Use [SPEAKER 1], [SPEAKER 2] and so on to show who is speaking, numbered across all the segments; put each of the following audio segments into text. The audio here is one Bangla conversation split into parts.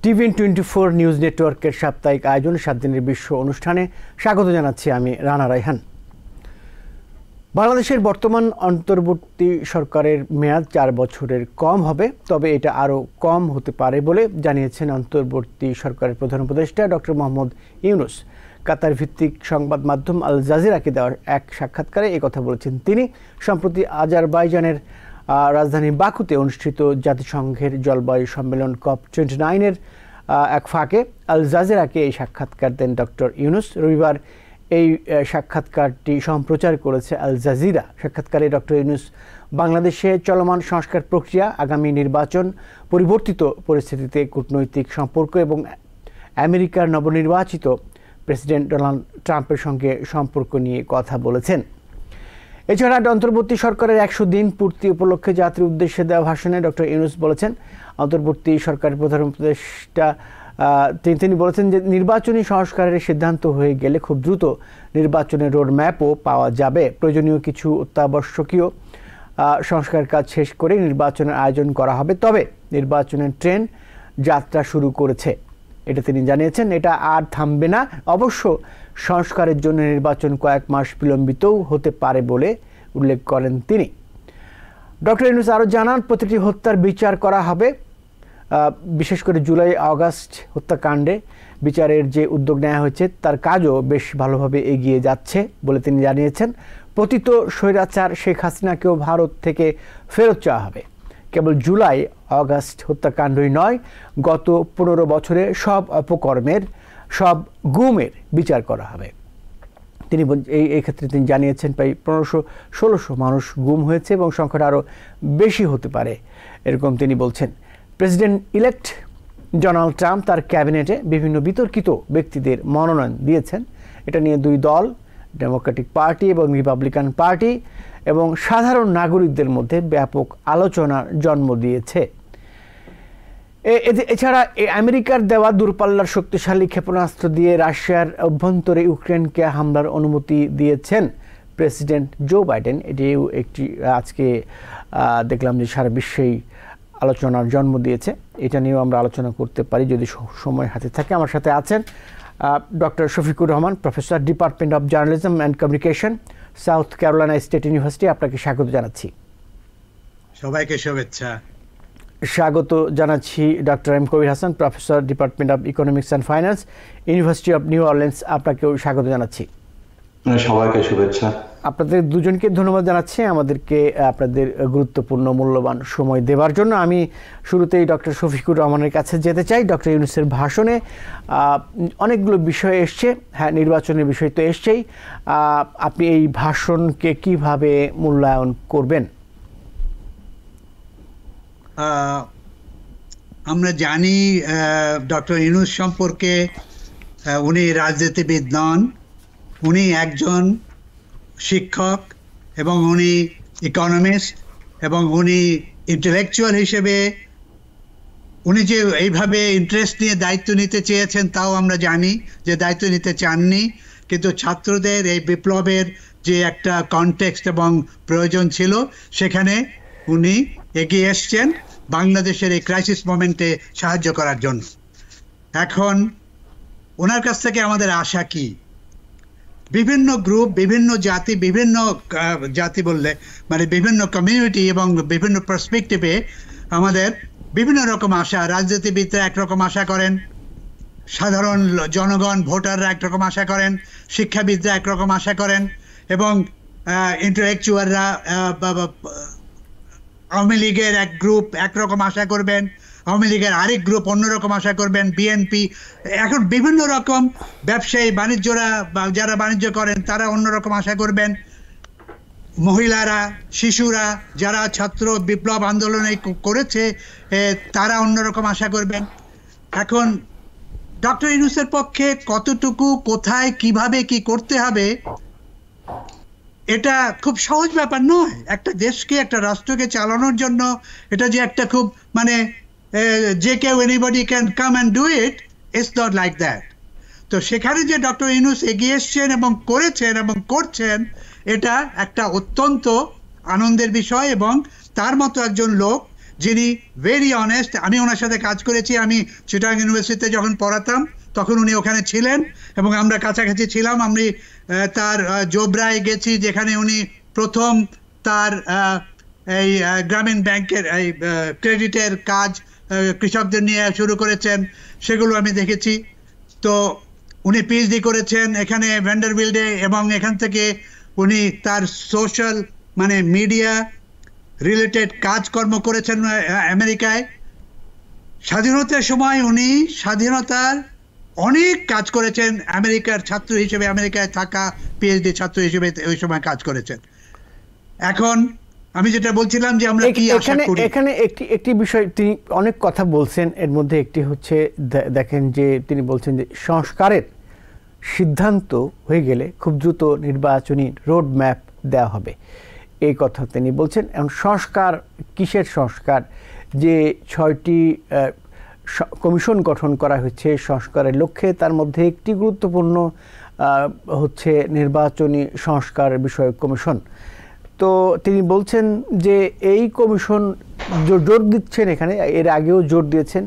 [SPEAKER 1] TVN24 নিউজ নেটওয়ার্কের সাপ্তাহিক আয়োজন 7 দিনের বিশ্ব অনুষ্ঠানে স্বাগত জানাচ্ছি আমি রানা রায়হান। বাংলাদেশের বর্তমান অন্তর্বর্তী সরকারের মেয়াদ 4 বছরের কম হবে, তবে এটা আরও কম হতে পারে বলে জানিয়েছেন অন্তর্বর্তী সরকারের প্রধান উপদেষ্টা ডক্টর মোহাম্মদ ইউনূস। কাতার ভিত্তিক সংবাদ মাধ্যম আল জাজিরাকে দেওয়া এক সাক্ষাৎকারে একথা বলেছেন তিনি। সম্প্রতি আজারবাইজানের রাজধানী বাকুতে অনুষ্ঠিত জাতিসংঘের জলবায়ু সম্মেলন COP29-এর এক ফাঁকে আল জাজিরাকে এই সাক্ষাৎকার দেন ডক্টর ইউনূস। রবিবার এই সাক্ষাৎকারটি সম্প্রচার করেছে আল জাজিরা। সাক্ষাৎকারে ডক্টর ইউনূস বাংলাদেশে চলমান সংস্কার প্রক্রিয়া, আগামী নির্বাচন, পরিবর্তিত পরিস্থিতিতে কূটনৈতিক সম্পর্ক এবং আমেরিকার নবনির্বাচিত প্রেসিডেন্ট ডোনাল্ড ট্রাম্পের সঙ্গে সম্পর্ক নিয়ে কথা বলেছেন। এছাড়া অন্তর্বর্তী সরকারের 100 দিন পূর্তি উপলক্ষে জাতির উদ্দেশ্যে দেওয়া ভাষণে ডক্টর ইউনূস বলেছেন, অন্তর্বর্তী সরকারের প্রধান উপদেষ্টা তিনি বলেছেন যে নির্বাচনী সংস্কারের সিদ্ধান্ত হয়ে গেলে খুব দ্রুত নির্বাচনের রোডম্যাপও পাওয়া যাবে। প্রয়োজনীয় কিছু অত্যাবশ্যকীয় সংস্কার কাজ শেষ করে নির্বাচনের আয়োজন করা হবে, তবে নির্বাচনের ট্রেন যাত্রা শুরু করেছে, এটা তিনি জানিয়েছেন। এটা আর থামবে না। অবশ্য সংস্কারের জন্য নির্বাচন কয়েক মাস বিলম্বিতও হতে পারে বলে উল্লেখ করেন তিনি। ডক্টর ইউনূস আরও জানান, প্রতিটি হত্যার বিচার করা হবে। বিশেষ করে জুলাই আগস্ট হত্যাকাণ্ডে বিচারের যে উদ্যোগ নেওয়া হয়েছে তার কাজও বেশ ভালোভাবে এগিয়ে যাচ্ছে বলে তিনি জানিয়েছেন। পতিত স্বৈরাচার শেখ হাসিনাকেও ভারত থেকে ফেরত চাওয়া হবে। কেবল জুলাই আগস্ট হত্যাকাণ্ডই নয়, গত 15 বছরে সব অপকর্মের, সব গুমের বিচার করা হবে। তিনি এই ক্ষেত্রে তিনি জানিয়েছেন প্রায় 1500-1600 মানুষ গুম হয়েছে এবং সংখ্যাটা আরও বেশি হতে পারে, এরকম তিনি বলছেন। প্রেসিডেন্ট ইলেক্ট ডোনাল্ড ট্রাম্প তার ক্যাবিনেটে বিভিন্ন বিতর্কিত ব্যক্তিদের মনোনয়ন দিয়েছেন। এটা নিয়ে দুই দল, ডেমোক্রেটিক পার্টি এবং রিপাবলিকান পার্টি এবং সাধারণ নাগরিকদের মধ্যে ব্যাপক আলোচনার জন্ম দিয়েছে। এছাড়া আমেরিকার দেওয়া দূরপাল্লার শক্তিশালী ক্ষেপণাস্ত্র দিয়ে রাশিয়ার অভ্যন্তরে ইউক্রেনকে হামলার অনুমতি দিয়েছেন প্রেসিডেন্ট জো বাইডেন। এটিও একটি আজকে দেখলাম যে সারা বিশ্বেই আলোচনার জন্ম দিয়েছে। এটা নিয়েও আমরা আলোচনা করতে পারি যদি সময় হাতে থাকে। আমার সাথে আছেন doctor Shafiqur Rahman, professor, department of journalism and communication, South Carolina State University. আপনাকে স্বাগত জানাচ্ছি।
[SPEAKER 2] সবাইকে শুভেচ্ছা।
[SPEAKER 1] স্বাগত জানাচ্ছি doctor M Kabir Hasan, professor, department of economics and finance, University of New Orleans. আপনাকেও স্বাগত জানাচ্ছি।
[SPEAKER 3] সবাইকে শুভেচ্ছা।
[SPEAKER 1] আপনাদের দুজনকে ধন্যবাদ জানাচ্ছি আমাদেরকে আপনাদের গুরুত্বপূর্ণ মূল্যবান সময় দেওয়ার জন্য। আমি শুরুতেই ডক্টর শফিকুর রহমানের কাছে যেতে চাই। ডক্টর ইউনূসের ভাষণে অনেকগুলো বিষয় এসছে, হ্যাঁ, নির্বাচনের বিষয় তো এসছেই। আপনি এই ভাষণকে কিভাবে মূল্যায়ন করবেন?
[SPEAKER 2] আমরা জানি ডক্টর ইউনূস সম্পর্কে উনি রাজনীতিবিদ নন, উনি একজন শিক্ষক এবং উনি ইকোনমিস্ট এবং উনি ইন্টেলেকচুয়াল হিসেবে উনি যে এইভাবে ইন্টারেস্ট নিয়ে দায়িত্ব নিতে চেয়েছেন তাও আমরা জানি যে দায়িত্ব নিতে চাননি, কিন্তু ছাত্রদের এই বিপ্লবের যে একটা কনটেক্সট এবং প্রয়োজন ছিল সেখানে উনি এগিয়ে এসছেন বাংলাদেশের এই ক্রাইসিস মোমেন্টে সাহায্য করার জন্য। এখন ওনার কাছ থেকে আমাদের আশা কি? বিভিন্ন গ্রুপ, বিভিন্ন জাতি বললে মানে বিভিন্ন কমিউনিটি এবং বিভিন্ন পার্সপেক্টিভে আমাদের বিভিন্ন রকম আশা। রাজনীতিবিদরা একরকম আশা করেন, সাধারণ জনগণ ভোটাররা একরকম আশা করেন, শিক্ষাবিদরা একরকম আশা করেন এবং ইন্টেলেকচুয়ালরা আওয়ামী লীগের এক গ্রুপ একরকম আশা করবেন, আওয়ামী লীগের আরেক গ্রুপ অন্যরকম আশা করবেন, বিএনপি, এখন বিভিন্ন রকম ব্যবসায়ী বাণিজ্যরা যারা বাণিজ্য করেন তারা অন্যরকম আশা করবেন, মহিলারা, শিশুরা যারা ছাত্র বিপ্লব আন্দোলনে করেছে তারা অন্যরকম আশা করবেন। এখন ডক্টর ইউনূসের পক্ষে কতটুকু, কোথায়, কিভাবে কি করতে হবে এটা খুব সহজ ব্যাপার নয়। একটা দেশকে, একটা রাষ্ট্রকে চালানোর জন্য এটা যে একটা খুব মানে যে কেউ anybody can come and do it, it's not like that. তো সেখানে যে ডক্টর ইউনূস এগিয়ে এসছেন এবং করেছেন এবং করছেন, এটা একটা অত্যন্ত আনন্দের বিষয় এবং তার মতো একজন লোক যিনি ভেরি অনেস্ট। আমি ওনার সাথে কাজ করেছি, আমি চিটাগাং ইউনিভার্সিটিতে যখন পড়াতাম তখন উনি ওখানে ছিলেন এবং আমরা কাছাকাছি ছিলাম। আমি তার জোবরায় গেছি, যেখানে উনি প্রথম তার এই গ্রামীণ ব্যাংকের এই ক্রেডিটের কাজ কৃষকদের নিয়ে শুরু করেছেন, সেগুলো আমি দেখেছি। তো উনি পিএইচডি করেছেন এখানে ভ্যান্ডারবিল্টে, এবং এখান থেকে উনি তার সোশ্যাল মানে মিডিয়া রিলেটেড কাজকর্ম করেছেন আমেরিকায়। স্বাধীনতার সময় উনি স্বাধীনতার অনেক কাজ করেছেন আমেরিকার ছাত্র হিসেবে, আমেরিকায় থাকা পিএইচডি ছাত্র হিসেবে ওই সময় কাজ করেছেন। এখন আমি যেটা বলছিলাম যে আমরা কি আশা করি,
[SPEAKER 1] এখানে একটি বিষয় তিনি অনেক কথা বলছেন, এর মধ্যে একটি হচ্ছে দেখেন যে তিনি বলছেন যে সংস্কারের সিদ্ধান্ত হয়ে গেলে খুব দ্রুত নির্বাচনী রোড ম্যাপ দেওয়া হবে, এই কথা তিনি বলছেন। এখন সংস্কার কিসের সংস্কার? যে 6টি কমিশন গঠন করা হয়েছে সংস্কারের লক্ষ্যে, তার মধ্যে একটি গুরুত্বপূর্ণ হচ্ছে নির্বাচনী সংস্কার বিষয়ক কমিশন। তো তিনি বলছেন যে এই কমিশন জোর দিচ্ছেন, এখানে এর আগেও জোর দিয়েছেন,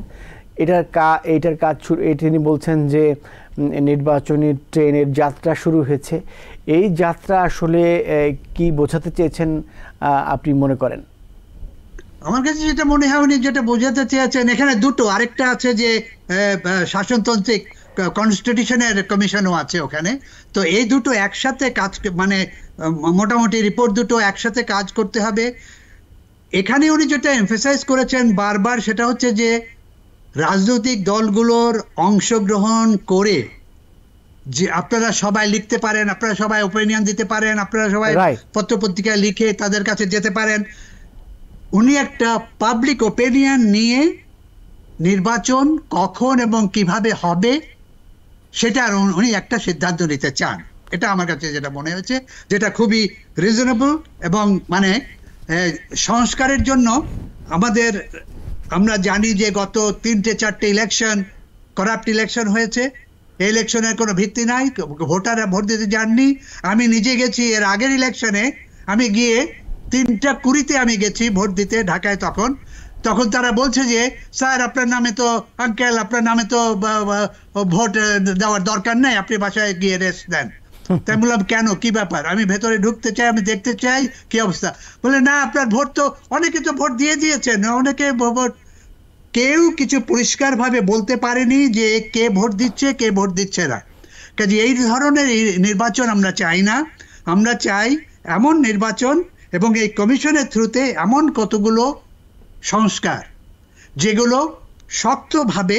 [SPEAKER 1] এইটার কাজ শুরু। তিনি বলছেন যে নির্বাচনী ট্রেনের যাত্রা শুরু হয়েছে। এই যাত্রা আসলে কি বোঝাতে চেয়েছেন আপনি মনে করেন?
[SPEAKER 2] আমার কাছে যেটা মনে হয় উনি যেটা বোঝাতে চেয়েছেন, এখানে দুটো, আরেকটা আছে যে শাসনতান্ত্রিক কনস্টিটিউশনের কমিশনও আছে ওখানে। তো এই দুটো একসাথে কাজ, মানে মোটামুটি রিপোর্ট দুটো একসাথে কাজ করতে হবে। এখানে উনি যেটা এমফাসাইজ করেছেন বারবার, সেটা হচ্ছে যে রাজনৈতিক দলগুলোর অংশগ্রহণ করে, যে আপনারা সবাই লিখতে পারেন, আপনারা সবাই ওপিনিয়ন দিতে পারেন, আপনারা সবাই পত্রপত্রিকায় লিখে তাদের কাছে যেতে পারেন। উনি একটা পাবলিক ওপিনিয়ন নিয়ে নির্বাচন কখন এবং কিভাবে হবে সেটা উনি একটা সিদ্ধান্ত নিতে চান। এটা আমার কাছে যেটা মনে হয়েছে, যেটা খুবই রিজনেবল। এবং মানে সংস্কারের জন্য আমরা জানি যে গত 3-4টে ইলেকশন করাপ্ট ইলেকশন হয়েছে। এই ইলেকশনের কোনো ভিত্তি নাই, ভোটাররা ভোট দিতে যাননি। আমি নিজে গেছি এর আগের ইলেকশনে, আমি গিয়ে 3:20 আমি গেছি ভোট দিতে ঢাকায়। তখন তারা বলছে যে স্যার আপনার নামে তো, আঙ্কেল আপনার নামে তো ভোট দেওয়ার দরকার নেই, আপনি বাসায় গিয়ে রেস্ট দেন। তাই বললাম কেন, কি ব্যাপার? আমি ভেতরে ঢুকতে চাই, আমি দেখতে চাই কি অবস্থা। বলে না, আপনার ভোট তো অনেকে তো ভোট দিয়ে দিয়েছেন, অনেকে ভোট, কেউ কিছু পরিষ্কার ভাবে বলতে পারেনি যে কে ভোট দিচ্ছে কে ভোট দিচ্ছে না। কাজে এই ধরনের নির্বাচন আমরা চাই না। আমরা চাই এমন নির্বাচন এবং এই কমিশনের থ্রুতে এমন কতগুলো সংস্কার যেগুলো শক্তভাবে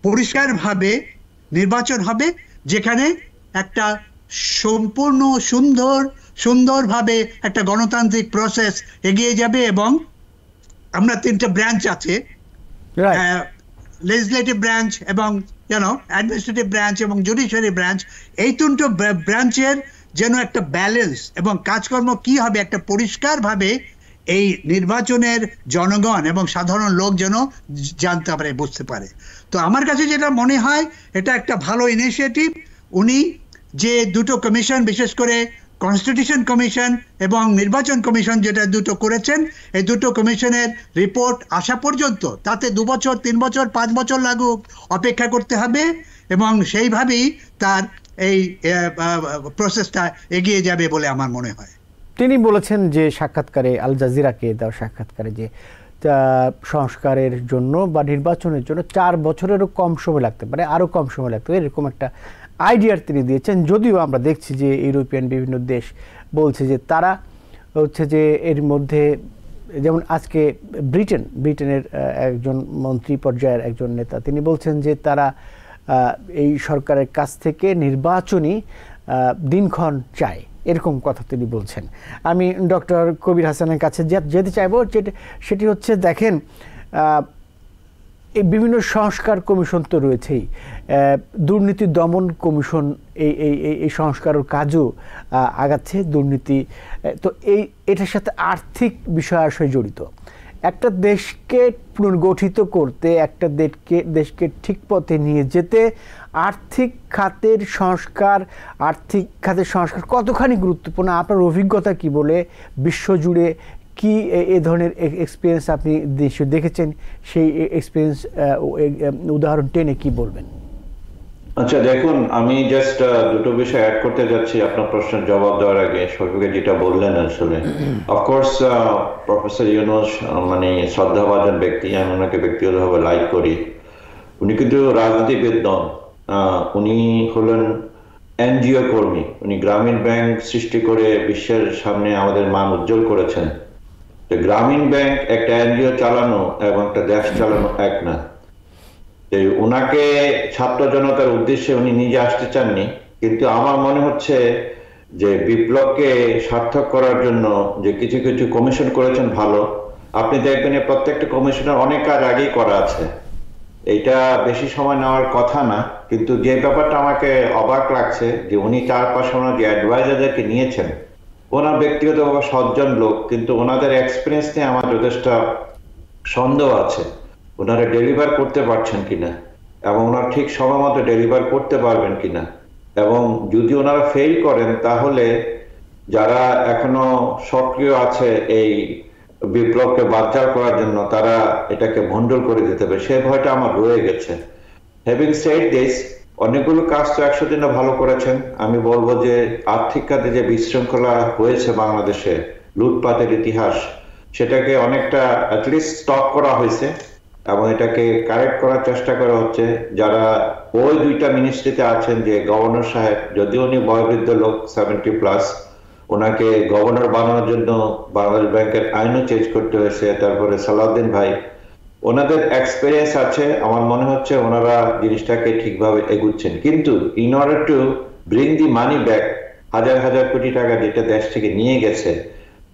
[SPEAKER 2] পরিষ্কারভাবে নির্বাচন হবে, যেখানে একটা সম্পূর্ণ সুন্দরভাবে একটা গণতান্ত্রিক প্রসেস এগিয়ে যাবে। এবং আমরা 3টে ব্রাঞ্চ আছে, লেজিসলেটিভ ব্রাঞ্চ এবং অ্যাডমিনিস্ট্রেটিভ ব্রাঞ্চ এবং জুডিশিয়ারি ব্রাঞ্চ। এই 3টো ব্রাঞ্চের যেন একটা ব্যালেন্স এবং কাজকর্ম কি হবে একটা পরিষ্কারভাবে এই নির্বাচনের জনগণ এবং সাধারণ লোক যেন জানতে পারে, বুঝতে পারে। তো আমার কাছে যেটা মনে হয় এটা একটা ভালো ইনিশিয়েটিভ। উনি যে দুটো কমিশন, বিশেষ করে কনস্টিটিউশন কমিশন এবং নির্বাচন কমিশন যেটা দুটো করেছেন, এই দুটো কমিশনের রিপোর্ট আসা পর্যন্ত তাতে 2 বছর 3 বছর 5 বছর লাগুক অপেক্ষা করতে হবে, এবং সেইভাবেই তার এই প্রসেসটা এগিয়ে যাবে বলে আমার মনে হয়।
[SPEAKER 1] তিনি বলেছেন যে সাক্ষাৎকারে, আল জাজিরাকে দেওয়া সাক্ষাৎকারে, যে সংস্কারের জন্য বা নির্বাচনের জন্য 4 বছরেরও কম সময় লাগতে পারে, আরও কম সময় লাগতে পারে, এরকম একটা আইডিয়ার তিনি দিয়েছেন। যদিও আমরা দেখছি যে ইউরোপিয়ান বিভিন্ন দেশ বলছে যে তারা হচ্ছে যে এর মধ্যে, যেমন আজকে ব্রিটেনের একজন মন্ত্রী পর্যায়ের একজন নেতা তিনি বলছেন যে তারা এই সরকারের কাছ থেকে নির্বাচনী দিনক্ষণ চায়, এরকম কথা তিনি বলছেন। আমি ডক্টর কবির হাসানের কাছে যেতে চাইব, সেটি হচ্ছে দেখেন এই বিভিন্ন সংস্কার কমিশন তো রয়েছেই, দুর্নীতি দমন কমিশন এই সংস্কারের কাজও আগাচ্ছে, দুর্নীতি। তো এটার সাথে আর্থিক বিষয় আশয় জড়িত। একটা দেশকে পুনর্গঠিত করতে, একটা দেশকে ঠিক পথে নিয়ে যেতে আর্থিক খাতের সংস্কার কতখানি গুরুত্বপূর্ণ? আপনার অভিজ্ঞতা কি বলে? বিশ্বজুড়ে কি এই ধরনের এক্সপিরিয়েন্স আপনি দেশে দেখেছেন, সেই এক্সপিরিয়েন্স উদাহরণ টেনে কি বলবেন?
[SPEAKER 4] আচ্ছা দেখুন, আমি জাস্ট দুটো বিষয় অ্যাড করতে যাচ্ছি আপনার প্রশ্নের জবাব দেওয়ার আগে। শফিকে যেটা বললেন, আসলে অফকোর্স প্রফেসর ইউনূস মানে শ্রদ্ধাভাজন ব্যক্তি, আমি ওনাকে ব্যক্তিগতভাবে লাইক করি। উনি কিন্তু রাজনীতিবিদ নন, উনি হলেন এনজিও কর্মী। উনি গ্রামীণ ব্যাংক সৃষ্টি করে বিশ্বের সামনে আমাদের মান উজ্জ্বল করেছেন। গ্রামীণ ব্যাংক একটা এনজিও চালানো এবং একটা দেশ চালানো এক না। উনাকে ছাত্র জনতার উদ্দেশ্যে উনি নিজে আসতে চাননি, কিন্তু আমার মনে হচ্ছে যে বিপ্লবকে সার্থক করার জন্য যে কিছু কিছু কমিশন করেছেন ভালো। আপনি দেখবেন প্রত্যেকটা কমিশনের অনেক কাজ আগেই করা আছে, এইটা বেশি সময় নেওয়ার কথা না। কিন্তু যে ব্যাপারটা আমাকে অবাক লাগছে যে উনি 4-5 যে অ্যাডভাইজারদেরকে নিয়েছেন, ওনার ব্যক্তিগতভাবে সজ্জন লোক, কিন্তু ওনাদের এক্সপিরিয়েন্স নিয়ে আমার যথেষ্ট সন্দেহ আছে ওনারা ডেলিভার করতে পারছেন কিনা, এবং ওনারা ঠিক সময় মতো ডেলিভার করতে পারবেন কিনা। এবং যদি ওনারা ফেল করেন, তাহলে যারা এখনো সক্রিয় আছে এই বিপ্লবকে বানচাল করার জন্য, তারা এটাকে ভণ্ডুল করে দিতে হবে, সে ভয়টা আমার রয়ে গেছে। হ্যাভিং সেড দিস, অনেকগুলো কাজ তো 100 দিনে ভালো করেছেন। আমি বলবো যে আর্থিক খাতে যে বিশৃঙ্খলা হয়েছে বাংলাদেশে, লুটপাটের ইতিহাস, সেটাকে অনেকটা অ্যাটলিস্ট স্টপ করা হয়েছে এবং এটাকে কারেক্ট করার চেষ্টা করা হচ্ছে। যারা ওই 2টা মিনিস্ট্রিতে আছেন, যে গভর্নর সাহেব, যদিও উনি বয়োবৃদ্ধ লোক 70+, ওনাকে গভর্নর বানানোর জন্য বাংলাদেশ ব্যাংকের আইনও চেঞ্জ করতে হয়েছে। তারপরে সালাউদ্দিন ভাই, ওনাদের এক্সপিরিয়েন্স আছে, আমার মনে হচ্ছে ওনারা জিনিসটাকে ঠিকভাবে এগুচ্ছেন। কিন্তু in order to bring the money back, হাজার হাজার কোটি টাকা যেটা দেশ থেকে নিয়ে গেছে,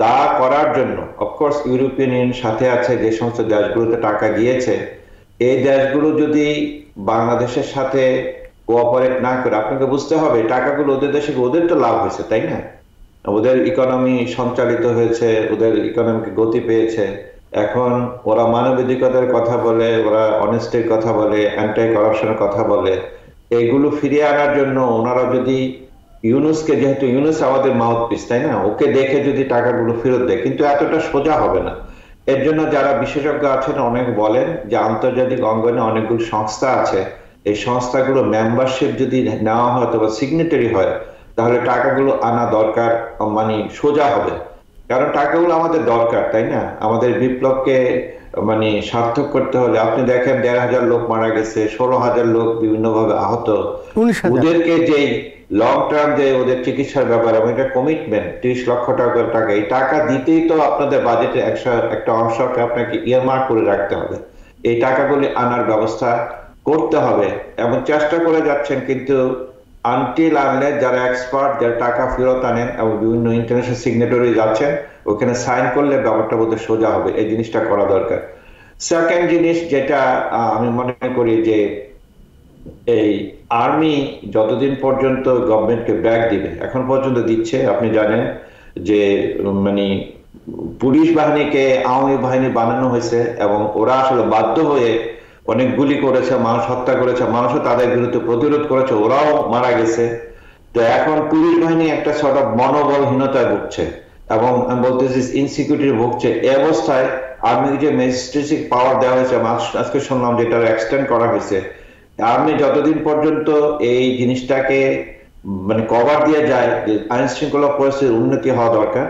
[SPEAKER 4] তা করার জন্য অফকোর্স ইউরোপিয়ান ইউনিয়ন সাথে আছে, যে সমস্ত দেশগুলোতে টাকা গিয়েছে, এই দেশগুলো যদি বাংলাদেশের সাথে কোঅপারেট না করে, আপনাকে বুঝতে হবে টাকাগুলো ওদের দেশে, ওদের তো লাভ হয়েছে, তাই না? ওদের ইকোনমি সঞ্চালিত হয়েছে, ওদের ইকোনমিকে গতি পেয়েছে। এখন ওরা মানবাধিকারের কথা বলে, ওরা অনেস্টির কথা বলে, অ্যান্টি কারাপশনের কথা বলে। এগুলো ফিরিয়ে আনার জন্য ওনারা যদি ইউনূসকে, যেহেতু ইউনূস আমাদের মাউথপিস, তাই না, ওকে দেখে যদি টাকাগুলো ফেরত দেয়, কিন্তু এতটা সোজা হবে না। এর জন্য যারা বিশেষজ্ঞ আছেন অনেক বলেন যে আন্তর্জাতিক অঙ্গনে অনেকগুলো সংস্থা আছে, এই সংস্থাগুলো মেম্বারশিপ যদি নেওয়া হয় অথবা সিগনেটারি হয়, তাহলে টাকাগুলো আনা দরকার, মানে সোজা হবে। কারণ টাকাগুলো আমাদের দরকার, তাই না? আমাদের বিপ্লবকে মানে সার্থক করতে হলে আপনি দেখেন 1,500 লোক মারা গেছে, 16,000 লোক বিভিন্নভাবে আহত। ওদেরকে যে লং টার্ম যে ওদের চিকিৎসার ব্যাপারে এটা কমিটমেন্ট 30 লক্ষ টাকা, এই টাকা দিতেই তো আপনাদের বাজেটে একটা অংশকে আপনাকে ইয়ারমার্ক করে রাখতে হবে। এই টাকাগুলি আনার ব্যবস্থা করতে হবে এবং চেষ্টা করে যাচ্ছেন, কিন্তু আনটিল আনলেস যারা এক্সপার্ট, যারা টাকা ফেরত আনেন এবং বিভিন্ন ইন্টারন্যাশনাল সিগনেটারি যাচ্ছেন, ওখানে সাইন করলে ব্যাপারটা বোধহয় সোজা হবে। এই জিনিসটা করা দরকার। সেকেন্ড জিনিস যেটা আমি মনে করি যে এই আর্মি যতদিন পর্যন্ত গভর্নমেন্টকে ব্যাক দিবে, এখন পর্যন্ত দিচ্ছে, আপনি জানেন যে মানে পুলিশ বাহিনীকে আওয়ামী বাহিনী বানানো হয়েছে এবং ওরা আসলে বাধ্য হয়ে অনেক গুলি করেছে, মানুষ হত্যা করেছে, মানুষও তাদের বিরুদ্ধে প্রতিরোধ করেছে, ওরাও মারা গেছে। তো এখন পুলিশ বাহিনী একটা সর্ট অফ মনোবলহীনতায় ভুগছে এবং আমি বলতেছি ইনসিকিউরিটি ভুগছে। এই অবস্থায় আর্মিকে যে ম্যাজিস্ট্রেসি পাওয়ার দেওয়া হয়েছে, আজকে শুনলাম যেটা এক্সটেন্ড করা হয়েছে, আর্মি যতদিন পর্যন্ত এই জিনিসটাকে মানে কভার দিয়ে যায়, যে আইন শৃঙ্খলা পরিস্থিতির উন্নতি হওয়া দরকার।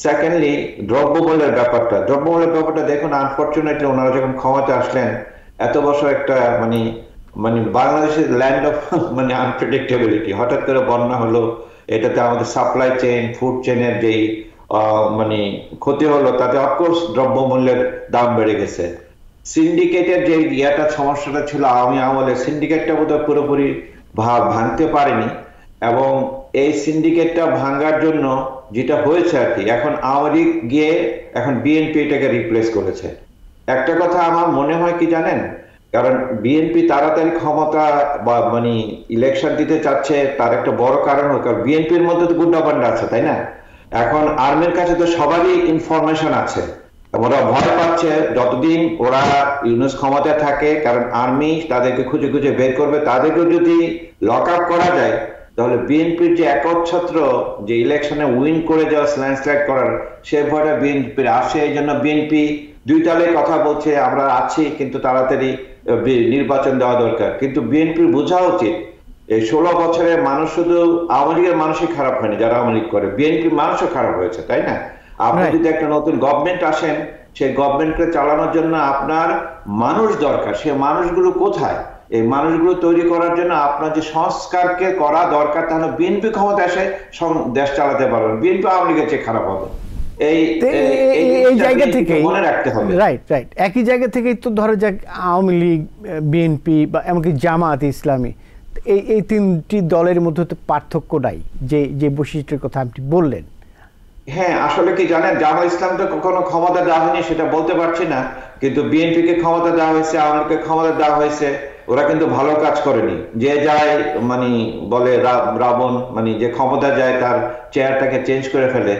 [SPEAKER 4] সেকেন্ডলি দ্রব্যমূল্যের ব্যাপারটা দেখুন, আনফরচুনেটলি ওনারা যখন ক্ষমতা আসলেন, এত বছর একটা মানে বাংলাদেশের ল্যান্ড অফ মানে আনপ্রেডিক্টেবিলিটি, হঠাৎ করে বন্যা হলো, এটাতে আমাদের সাপ্লাই চেইন, ফুড চেইনের যেই মানে ক্ষতি হলো, তাতে অফকোর্স দ্রব্যমূল্যের দাম বেড়ে গেছে। সিন্ডিকেটের যে সমস্যাটা ছিল আওয়ামী আমলে, সিন্ডিকেটটা বোধহয় পুরোপুরি ভাঙতে পারেনি এবং এই সিন্ডিকেটটা ভাঙার জন্য যেটা হয়েছে আর কি, এখন আওয়ামী লীগ গিয়ে এখন বিএনপি এটাকে রিপ্লেস করেছে। একটা কথা আমার মনে হয় কি জানেন, কারণ বিএনপি তাড়াতাড়ি ক্ষমতা বা মানে ইলেকশন দিতে চাচ্ছে, তার একটা বড় কারণ হয় কারণ বিএনপির মধ্যে তো গুন্ডাপান্ডা আছে, তাই না? এখন আর্মির কাছে তো সবারই ইনফরমেশন আছে, ওরা ভয় পাচ্ছে যতদিন ওরা ইউনূস ক্ষমতায় থাকে, কারণ আর্মি তাদেরকে খুঁজে খুঁজে বের করবে। তাদেরকে যদি লক আপ করা যায়, তো তাহলে বিএনপির যে একচ্ছত্র যে ইলেকশনে উইন করে যাওয়া ল্যান্ডস্লাইড করার সে ভয়টা বিএনপির আসে। এই জন্য বিএনপি দুই তালে কথা বলছে, আমরা আছি কিন্তু তাড়াতাড়ি নির্বাচন দেওয়া দরকার। কিন্তু বিএনপির বোঝা উচিত এই 16 বছরে মানুষ শুধু আওয়ামী লীগের মানুষই খারাপ হয়নি, যারা আওয়ামী লীগ করে, বিএনপির মানুষও খারাপ হয়েছে, তাই না? আপনি যদি একটা নতুন গভর্নমেন্ট আসেন, সেই গভর্নমেন্টকে চালানোর জন্য আপনার মানুষ দরকার। সে মানুষগুলো কোথায়? এই মানুষগুলো তৈরি করার জন্য আপনার যে সংস্কারকে করা দরকার, তাহলে বিএনপি ক্ষমতা এসে দেশ চালাতে পারবেন। বিএনপি আওয়ামী লীগের চেয়ে খারাপ হবে।
[SPEAKER 1] এই জায়গা থেকে
[SPEAKER 4] মনে রাখতে হবে।
[SPEAKER 1] রাইট, একই জায়গা থেকেই তো ধরো যাক আওয়ামী লীগ, বিএনপি বা এমনকি জামায়াত ইসলামী, এই তিনটি দলের মধ্যে তো পার্থক্য নাই, যে বৈশিষ্ট্যের কথা আপনি বললেন।
[SPEAKER 4] হ্যাঁ, আসলে কি জানেন, জামাত ইসলাম তো কখনো ক্ষমতা দেওয়া হয়নি সেটা বলতে পারছি না, কিন্তু বিএনপি কে ক্ষমতা দেওয়া হয়েছে, আওয়ামী লীগকে ক্ষমতা দেওয়া হয়েছে। ওরা কিন্তু ভালো কাজ করেনি। যে যায় মানে বলে রাবণ, মানে যে ক্ষমতা যায় তার চেয়ারটাকে চেঞ্জ করে ফেলে।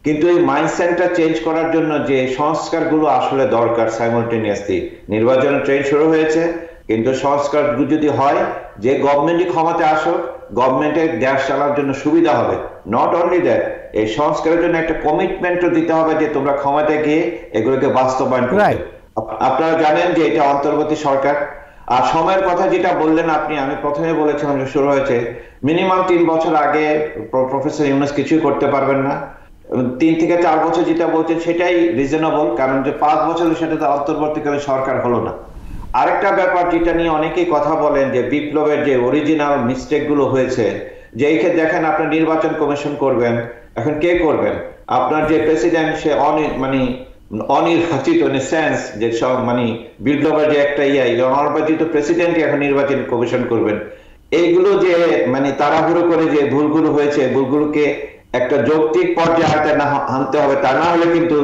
[SPEAKER 4] কিন্তু এই মাইন্ডসেটটা চেঞ্জ করার জন্য যে সংস্কারগুলো আসলে দরকার, সাইমultaneously নির্বাচনের ট্রেন শুরু হয়েছে, কিন্তু সংস্কার যদি হয়, যে গভর্নমেন্টই ক্ষমতা আসুক, গভর্নমেন্টের দেশ চালার জন্য সুবিধা হবে। নট অনলি দ্যাট, এই সংস্কারের জন্য একটা কমিটমেন্টও দিতে হবে যে তোমরা ক্ষমতায় গিয়ে এগুলোকে বাস্তবায়ন করবে। আপনারা জানেন যে এটা অন্তর্বর্তী সরকার। আর সময়ের কথা যেটা বললেন আপনি, আমি প্রথমে বলেছিলাম যে শুরু হয়েছে মিনিমাম 3 বছর আগে প্রফেসর ইউনূস কিছুই করতে পারবেন না। 3 থেকে 4 বছর যেটা বলছেন সেটাই রিজনেবল, কারণ যে 5 বছরে সেটা তো অন্তর্বর্তীকালে সরকার হলো না। আরেকটা ব্যাপার যেটা নিয়ে অনেকেই কথা বলেন যে বিপ্লবের যে অরিজিনাল মিস্টেক গুলো হয়েছে, যে এই ক্ষেত্রে দেখেন আপনি নির্বাচন কমিশন করবেন, এখন কে করবেন? আপনার যে প্রেসিডেন্ট সে অনির্বাচিত সেন্স, যে সব মানে বিপ্লবের যে একটা অনির্বাচিত প্রেসিডেন্ট এখন নির্বাচন কমিশন করবেন। এইগুলো যে মানে তাড়াহুড়ো করে যে ভুলগুলো হয়েছে, ভুলগুলোকে একটা যৌক্তিক পর্যায়ে আনতে হবে, তা না হলে কিন্তু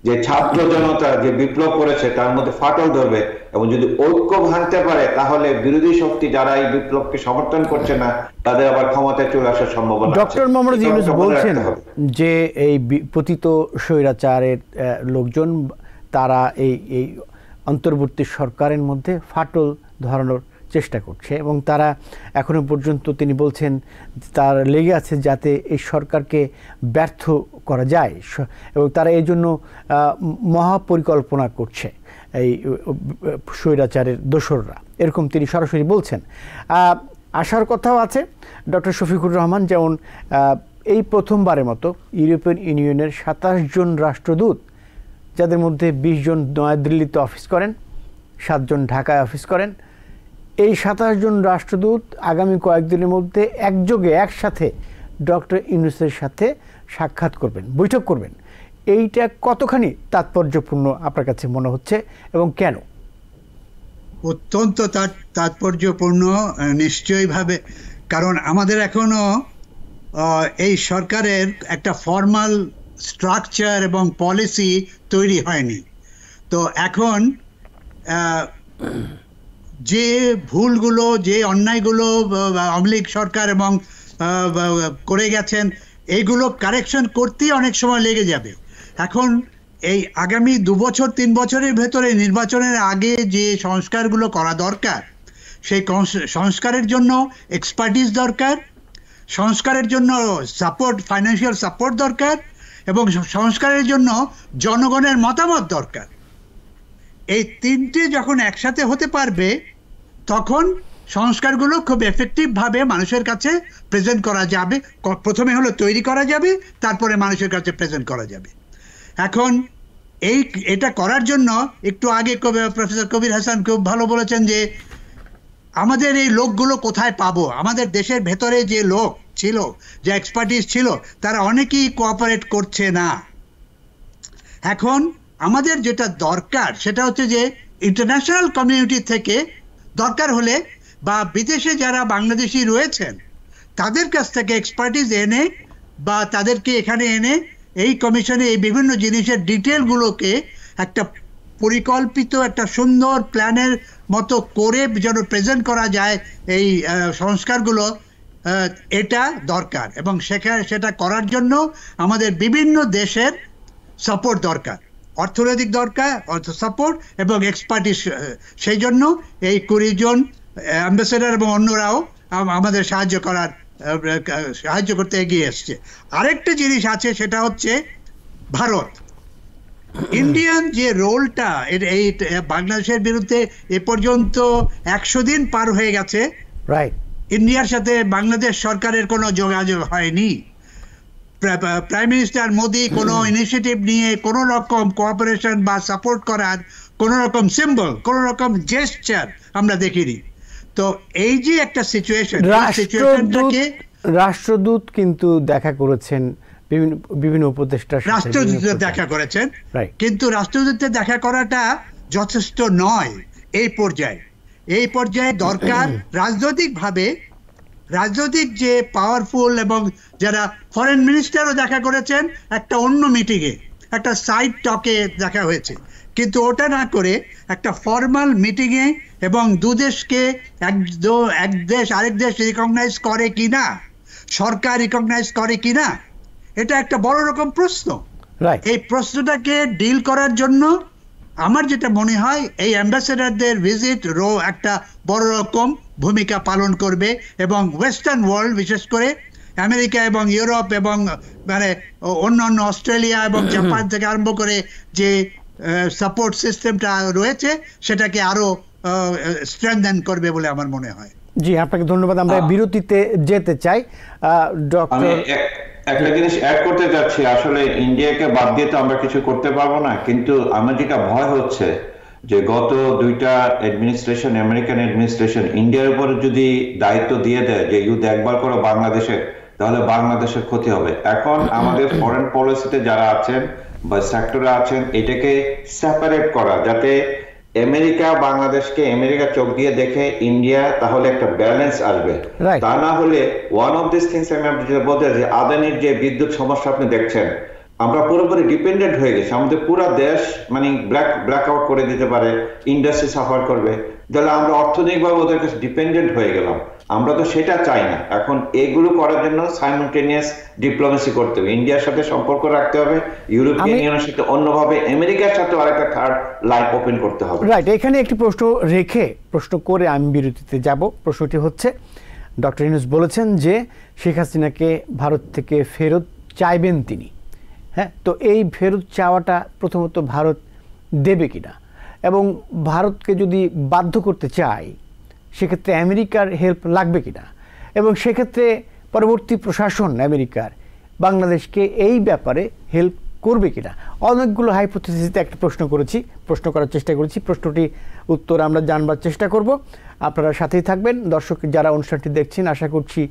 [SPEAKER 4] যে ছাত্র জনতা যে বিপ্লব করেছে তার মধ্যে ফাটল ধরবে, এবং যদি ঐক্য ভাঙতে পারে তাহলে বিরোধী শক্তি যারা এই বিপ্লবকে সমর্থন করছে না তাদের আবার ক্ষমতায় চলে আসার সম্ভাবনা আছে।
[SPEAKER 1] ডক্টর মোহাম্মদ ইউনূস বলছেন যে এই পতিত স্বৈরাচারের লোকজন তারা এই অন্তর্বর্তী সরকারের মধ্যে ফাটল ধরানোর চেষ্টা করছে, এবং তারা এখনো পর্যন্ত তিনি বলছেন তার লেগে আছে যাতে এই সরকারকে ব্যর্থ করা যায়, এবং তারা এই জন্য মহাপরিকল্পনা করছে এই স্বৈরাচারের দোসররা, এরকম তিনি সরাসরি বলছেন। আশার কথাও আছে ডক্টর শফিকুর রহমান, যেমন এই প্রথমবারের মতো ইউরোপিয়ান ইউনিয়নের 27 জন রাষ্ট্রদূত, যাদের মধ্যে 20 জন নয়াদিল্লিতে অফিস করেন, 7 জন ঢাকায় অফিস করেন, এই 27 জন রাষ্ট্রদূত আগামী কয়েকদিনের মধ্যে একসাথে ডক্টর ইউনূসের সাথে সাক্ষাৎ করবেন, বৈঠক করবেন। এইটা কতখানি তাৎপর্যপূর্ণ আপনার কাছে মনে হচ্ছে এবং কেন?
[SPEAKER 2] অত্যন্ত তাৎপর্যপূর্ণ নিশ্চয়ইভাবে, কারণ আমাদের এখনো এই সরকারের একটা ফর্মাল স্ট্রাকচার এবং পলিসি তৈরি হয়নি। তো এখন যে ভুলগুলো, যে অন্যায়গুলো আওয়ামী লীগ সরকার এবং করে গেছেন, এইগুলো কারেকশন করতেই অনেক সময় লেগে যাবে। এখন এই আগামী 2 বছর 3 বছরের ভেতরে নির্বাচনের আগে যে সংস্কারগুলো করা দরকার, সেই সংস্কারের জন্য এক্সপার্টিস দরকার, সংস্কারের জন্য সাপোর্ট, ফাইন্যান্সিয়াল সাপোর্ট দরকার, এবং সংস্কারের জন্য জনগণের মতামত দরকার। এই তিনটে যখন একসাথে হতে পারবে, তখন সংস্কারগুলো খুব এফেক্টিভভাবে মানুষের কাছে প্রেজেন্ট করা যাবে। প্রথমে হলো তৈরি করা যাবে, তারপরে মানুষের কাছে প্রেজেন্ট করা যাবে। এখন এটা করার জন্য একটু আগে প্রফেসর কবির হাসান খুব ভালো বলেছেন যে আমাদের এই লোকগুলো কোথায় পাবো। আমাদের দেশের ভেতরে যে লোক ছিল, যে এক্সপার্টিস ছিল, তারা অনেকেই কোঅপারেট করছে না। এখন আমাদের যেটা দরকার সেটা হচ্ছে যে ইন্টারন্যাশনাল কমিউনিটি থেকে দরকার হলে, বা বিদেশে যারা বাংলাদেশি রয়েছেন তাদের কাছ থেকে এক্সপার্টিস এনে, বা তাদেরকে এখানে এনে এই কমিশনে এই বিভিন্ন জিনিসের ডিটেলগুলোকে একটা পরিকল্পিত একটা সুন্দর প্ল্যানের মতো করে যেন প্রেজেন্ট করা যায় এই সংস্কারগুলো, এটা দরকার। এবং সেটা করার জন্য আমাদের বিভিন্ন দেশের সাপোর্ট দরকার, অর্থনৈতিক দরকার, সাপোর্ট এবং এক্সপার্টিস। সেই জন্য এই 20 জন অ্যাম্বাসেডার এবং অন্যরাও আমাদের সাহায্য করার সাহায্য করতে এগিয়ে এসছে। আরেকটা জিনিস আছে, সেটা হচ্ছে ভারত। ইন্ডিয়ান যে রোলটা এই বাংলাদেশের বিরুদ্ধে এ পর্যন্ত 100 দিন পার হয়ে গেছে,
[SPEAKER 1] রাইট,
[SPEAKER 2] ইন্ডিয়ার সাথে বাংলাদেশ সরকারের কোনো যোগাযোগ হয়নি। প্রাইম মিনিস্টার মোদি কোনো ইনিশিয়েটিভ নিয়ে কোনো রকম কোঅপারেশন বা সাপোর্ট করার কোনো রকম সিম্বল, কোনো রকম জেস্টার আমরা দেখিনি। তো এই যে একটা সিচুয়েশন,
[SPEAKER 1] রাষ্ট্রদূত কিন্তু দেখা করেছেন, বিভিন্ন উপদেষ্টার সাথে
[SPEAKER 2] রাষ্ট্রদূত দেখা করেছেন, কিন্তু রাষ্ট্রদূতের দেখা করাটা যথেষ্ট নয় এই পর্যায়ে। এই পর্যায়ে দরকার রাজনৈতিক যে পাওয়ারফুল, এবং যারা ফরেন মিনিস্টারও দেখা করেছেন একটা অন্য মিটিংয়ে, একটা সাইড টকে দেখা হয়েছে, কিন্তু ওটা না করে একটা ফর্মাল মিটিংয়ে, এবং দুদেশকে এক দেশ আরেক দেশ রিকগনাইজ করে কিনা, সরকার রিকগনাইজ করে কিনা, এটা একটা বড় রকম প্রশ্ন। এই প্রশ্নটাকে ডিল করার জন্য আমার যেটা মনে হয় এই অ্যাম্বাসেডারদের ভিজিট একটা বড় রকম ভূমিকা পালন করবে, এবং ওয়েস্টার্ন ওয়ার্ল্ড, বিশেষ করে আমেরিকা এবং ইউরোপ এবং মানে অন্যান্য অস্ট্রেলিয়া এবং জাপান থেকে আরম্ভ করে যে সাপোর্ট সিস্টেমটা রয়েছে সেটাকে আরো স্ট্রেংথেন করবে বলে আমার মনে হয়।
[SPEAKER 1] জি, আপনাকে ধন্যবাদ। আমরা বিরতিতে যেতে চাই।
[SPEAKER 4] ডক্টর, একটা জিনিস অ্যাড করতে যাচ্ছি, আসলে ইন্ডিয়াকে বাদ দিয়ে তো আমরা কিছু করতে পারবো না, কিন্তু আমার যেটা ভয় হচ্ছে যে গত দুইটা অ্যাডমিনিস্ট্রেশন, আমেরিকান অ্যাডমিনিস্ট্রেশন ইন্ডিয়ার উপর যদি দায়িত্ব দিয়ে দেয় যে ইউ দেখভাল করো বাংলাদেশে, তাহলে বাংলাদেশের ক্ষতি হবে। এখন আমাদের ফরেন পলিসিতে যারা আছেন বা সেক্টরে আছেন, এটাকে সেপারেট করা, যাতে আমেরিকা বাংলাদেশকে আমেরিকা চোখ দিয়ে দেখে ইন্ডিয়া, তাহলে একটা ব্যালেন্স আসবে। তা না হলে ওয়ান অফ দিস থিংস আমি যেটা বলতে যে আদানির যে বিদ্যুৎ সমস্যা আপনি দেখছেন, আমরা পুরোপুরি ডিপেন্ডেন্ট হয়ে গেছি, আমাদের পুরো দেশ মানে ব্ল্যাক আউট করে দিতে পারে, ইন্ডাস্ট্রি সাফার করবে, তাহলে আমরা অর্থনৈতিকভাবে ওদের কাছে ডিপেন্ডেন্ট হয়ে গেলাম। আমরা তো সেটা চাই না। এখন এগুলো করার জন্য সাইমultaneous ডিপ্লোমেসি করতে হবে, ইন্ডিয়ার সাথে সম্পর্ক রাখতে হবে, ইউরোপিয়ান ইউনিয়নের সাথে অন্যভাবে, আমেরিকার সাথে আরেকটা থার্ড লাইন ওপেন করতে হবে।
[SPEAKER 1] রাইট, এখানে একটি প্রশ্ন করে আমি বিরতিতে যাব। প্রশ্নটি হচ্ছে, ডক্টর ইউনূস বলেছেন যে শেখ হাসিনাকে ভারত থেকে ফেরত চাইবেন তিনি। হ্যাঁ, তো এই ফেরত চাওয়াটা প্রথমত ভারত দেবে কিনা, এবং ভারতকে যদি বাধ্য করতে চায় সেক্ষেত্রে আমেরিকার হেল্প লাগবে কিনা, এবং সেক্ষেত্রে পরবর্তী প্রশাসন আমেরিকার বাংলাদেশকে এই ব্যাপারে হেল্প করবে কিনা। অনেকগুলো হাইপোথেসিসে একটা প্রশ্ন করার চেষ্টা করেছি। প্রশ্নটি উত্তর আমরা জানবার চেষ্টা করব। আপনারা সাথেই থাকবেন। দর্শক যারা অনুষ্ঠানটি দেখছেন, আশা করছি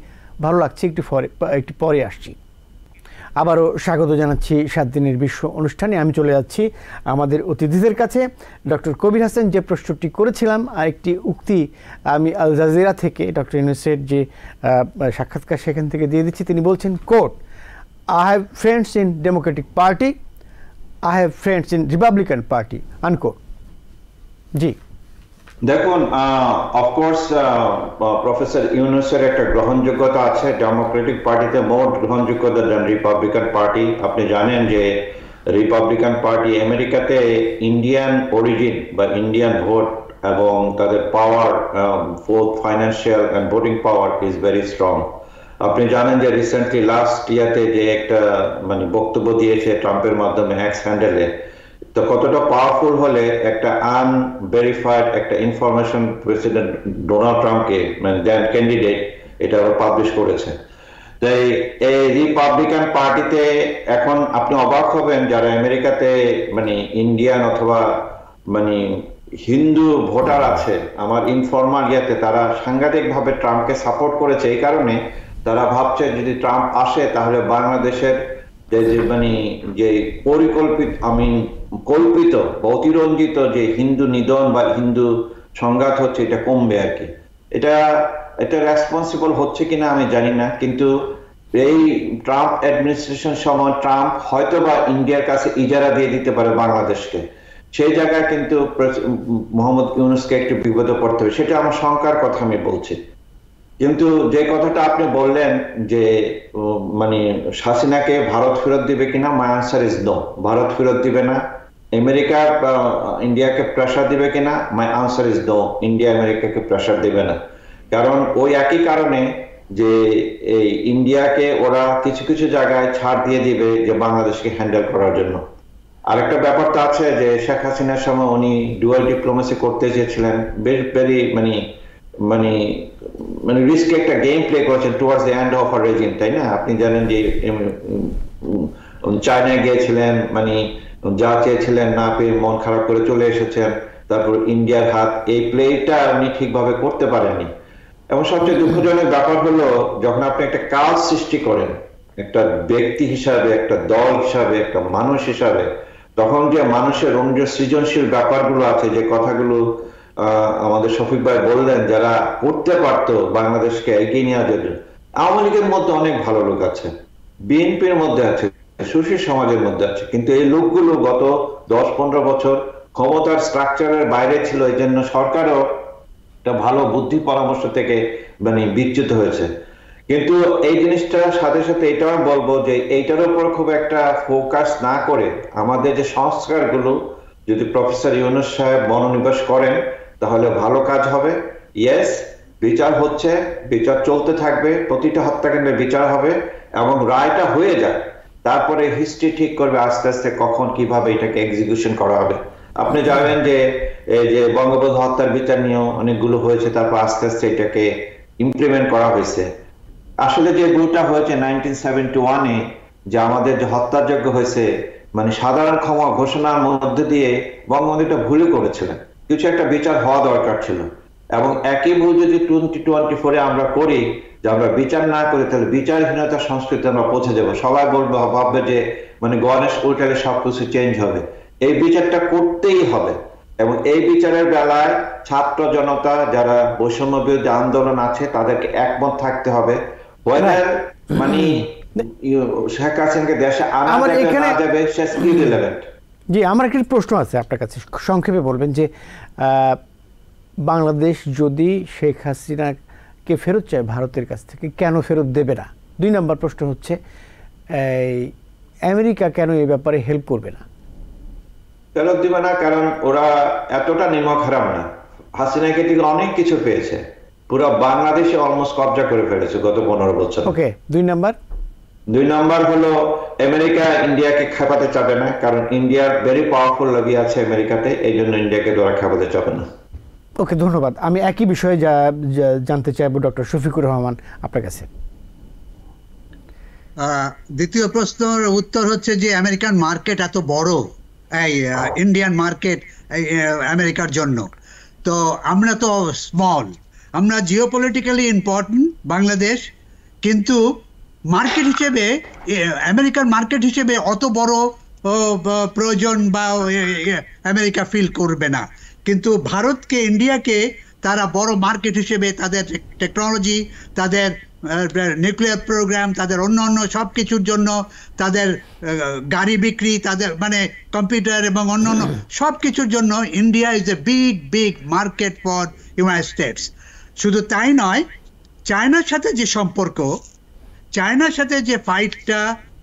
[SPEAKER 1] ভালো লাগছে। একটু পরে আসছি। আবারও স্বাগত জানাচ্ছি 7 দিনের বিশ্ব অনুষ্ঠানে। আমি চলে যাচ্ছি আমাদের অতিথিদের কাছে। ডক্টর কবির হাসান যে প্রশ্নটি করেছিলাম, আরেকটি উক্তি আমি আল জাজিরা থেকে ডক্টর ইউনূসের যে সাক্ষাৎকার সেখান থেকে দিয়ে দিচ্ছি। তিনি বলছেন, coat, I have friends in Democratic Party, I have friends in Republican Party, unquote. জি,
[SPEAKER 4] দেখুন, অফকোর্স প্রফেসর ইউনূসের একটা গ্রহণযোগ্যতা আছে ডেমোক্রেটিক পার্টিতে, মোট গ্রহণযোগ্যতা দেন রিপাবলিকান পার্টি। আপনি জানেন যে রিপাবলিকান পার্টি আমেরিকাতে ইন্ডিয়ান অরিজিন বা ইন্ডিয়ান ভোট, এবং তাদের পাওয়ার, both financial and voting power is very strong. আপনি জানেন যে রিসেন্টলি লাস্ট ইয়াতে যে একটা মানে বক্তব্য দিয়েছে ট্রাম্পের মাধ্যমে এক্স হ্যান্ডেলে, তো কতটা পাওয়ারফুল হলে একটা আনভেরিফাইড একটা ইনফরমেশন প্রেসিডেন্ট ডোনাল্ড ট্রাম্পকে, মানে দেন ক্যান্ডিডেট, এটা পাবলিশ করেছে। তাই এই রিপাবলিকান পার্টিতে এখন আপনি অবাক হবেন যারা আমেরিকাতে মানে ইন্ডিয়ান অথবা মানে হিন্দু ভোটার আছে, আমার ইনফরমাল ইয়াতে তারা সাংঘাতিকভাবে ট্রাম্পকে সাপোর্ট করেছে। এই কারণে তারা ভাবছে যদি ট্রাম্প আসে তাহলে বাংলাদেশের মানে যে পরিকল্পিত, কল্পিত বা অতিরঞ্জিত যে হিন্দু নিধন বা হিন্দু সংঘাত হচ্ছে, এটা কমবে আর কি। এটা রেসপন্সিবল হচ্ছে কিনা আমি জানি না, কিন্তু এই ট্রাম্প অ্যাডমিনিস্ট্রেশন সময় ট্রাম্প হয়তো বা ইন্ডিয়ার কাছে ইজারা দিয়ে দিতে পারে বাংলাদেশকে। সেই জায়গায় কিন্তু মোহাম্মদ ইউনূসকে একটু বিপদে পড়তে হবে, সেটা আমার শঙ্কার কথা আমি বলছি। কিন্তু যে কথাটা আপনি বললেন যে মানে হাসিনাকে ভারত ফেরত দিবে কিনা, my answer is no, Bharat ফেরত দিবে না। আমেরিকা ইন্ডিয়াকে প্রেসার দিবে কিনা, my answer is no, India আমেরিকাকে প্রেসার দিবে না। কারণ ওই একই কারণে যে এই ইন্ডিয়াকে ওরা কিছু কিছু জায়গায় ছাড় দিয়ে দিবে যে বাংলাদেশকে হ্যান্ডেল করার জন্য। আরেকটা ব্যাপার তো আছে যে শেখ হাসিনার সময় উনি ডুয়াল ডিপ্লোমেসি করতে চেয়েছিলেন, ভেরি মানে মানে মানে রিস্কি একটা গেম প্লে করেছেন টুয়ার্ডস দ্য এন্ড অফ আর রেজিম, তাই না? আপনি জানেন যে চায়নায় গিয়েছিলেন, মানে যা চেয়েছিলেন না পেয়ে মন খারাপ করে চলে এসেছেন। তারপর ইন্ডিয়ার হাত, এই প্লেটা উনি ঠিকভাবে করতে পারেননি। এবং সবচেয়ে দুঃখজনক ব্যাপার হলো যখন আপনি একটা কাজ সৃষ্টি করেন একটা ব্যক্তি হিসাবে, একটা দল হিসাবে, একটা মানুষ হিসাবে, তখন যে মানুষের অন্য সৃজনশীল ব্যাপারগুলো আছে, যে কথাগুলো আমাদের শফিক ভাই বললেন, যারা করতে পারতো বাংলাদেশকে এগিয়ে নেওয়ার জন্য। আওয়ামী লীগের মধ্যে অনেক ভালো লোক আছে, বিএনপির মধ্যে আছে, সুশীল সমাজের মধ্যে আছে, কিন্তু এই লোকগুলো গত 10-15 বছর ক্ষমতার স্ট্রাকচারের বাইরে ছিল। এই জন্য সরকারও একটা ভালো বুদ্ধি পরামর্শ থেকে মানে বিচ্যুত হয়েছে। কিন্তু এই জিনিসটার সাথে সাথে এটাও বলবো যে এইটার উপর খুব একটা ফোকাস না করে আমাদের যে সংস্কারগুলো যদি প্রফেসর ইউনূস সাহেব মনোনিবেশ করেন তাহলে ভালো কাজ হবে। ইয়েস, বিচার হচ্ছে, বিচার চলতে থাকবে, প্রতিটা হত্যাকাণ্ডের বিচার হবে এবং রায়টা হয়ে যায়, তারপরে হিস্ট্রি ঠিক করবে আস্তে আস্তে কখন কিভাবে এটাকে এক্সিকিউশন করা হবে। আপনি জানেন যে এই যে বঙ্গবন্ধু হত্যার বিচার নিয়েও অনেকগুলো হয়েছে, তারপর আস্তে আস্তে এটাকে ইমপ্লিমেন্ট করা হয়েছে। আসলে যে ভুলটা হয়েছে 1971-এ, যে আমাদের যে হত্যাযজ্ঞ হয়েছে, মানে সাধারণ ক্ষমা ঘোষণার মধ্যে দিয়ে বঙ্গবন্ধু এটা ভুলই করেছিলেন, কিছু একটা বিচার হওয়া দরকার ছিল। এবং একই ভুল যদি 2024-এ আমরা করি, যে আমরা বিচার না করি, তাহলে বিচারহীনতার সংস্কৃতি আমরা পৌঁছে যাবো। সবাই বলবে, ভাববে যে মানে গণেশ উল্টালে সবকিছু চেঞ্জ হবে। এই বিচারটা করতেই হবে এবং এই বিচারের বেলায় ছাত্র জনতা যারা বৈষম্য বিরোধী আন্দোলন আছে তাদেরকে একমত থাকতে হবে। মানে শেখ হাসিনাকে দেশে আনা যাবে না যাবে শেষ ইররিলেভেন্ট।
[SPEAKER 1] জি, আমার একটি প্রশ্ন আছে আপনার কাছে, সংক্ষেপে বলবেন যে বাংলাদেশ যদি শেখ হাসিনাকে ফেরত চায় ভারতের কাছ থেকে, কেন ফেরত দেবে না? 2 নম্বর প্রশ্ন হচ্ছে আমেরিকা কেন এই ব্যাপারে হেল্প করবে না?
[SPEAKER 4] ফেরত দিবে না কারণ ওরা এতটা নিমক হারাম না। হাসিনাকে থেকে অনেক কিছু পেয়েছে, পুরো বাংলাদেশে অলমোস্ট কবজা করে ফেলেছে গত 15 বছর।
[SPEAKER 1] ওকে, 2 নম্বর
[SPEAKER 4] হলো আমেরিকা ইন্ডিয়াকে খেপাতে চাবে না, কারণ ইন্ডিয়ার ভেরি পাওয়ারফুল লগি আছে আমেরিকাতে, এই জন্য ইন্ডিয়াকে ওরা খেপাতে চাবে না।
[SPEAKER 1] ওকে, ধন্যবাদ। আমি একই বিষয়ে জানতে চাইবো ডক্টর শফিকুর রহমান আপনার কাছে।
[SPEAKER 2] দ্বিতীয় প্রশ্নের উত্তর হচ্ছে যে আমেরিকান মার্কেট এত বড়, এই ইন্ডিয়ান মার্কেট আমেরিকার জন্য, তো আমরা তো স্মল, আমরা জিওপলিটিক্যালি ইম্পর্টেন্ট বাংলাদেশ, কিন্তু মার্কেট হিসেবে আমেরিকান মার্কেট হিসেবে অত বড় প্রয়োজন বা আমেরিকা ফিল করবে না। কিন্তু ভারতকে, ইন্ডিয়াকে তারা বড় মার্কেট হিসেবে তাদের টেকনোলজি, তাদের নিউক্লিয়ার প্রোগ্রাম, তাদের অন্য সব কিছুর জন্য, তাদের গাড়ি বিক্রি, তাদের মানে কম্পিউটার এবং অন্য সব কিছুর জন্য India is a big market for United states. শুধু তাই নয়, চায়নার সাথে যে সম্পর্ক, চায়নার সাথে যে ফাইটটা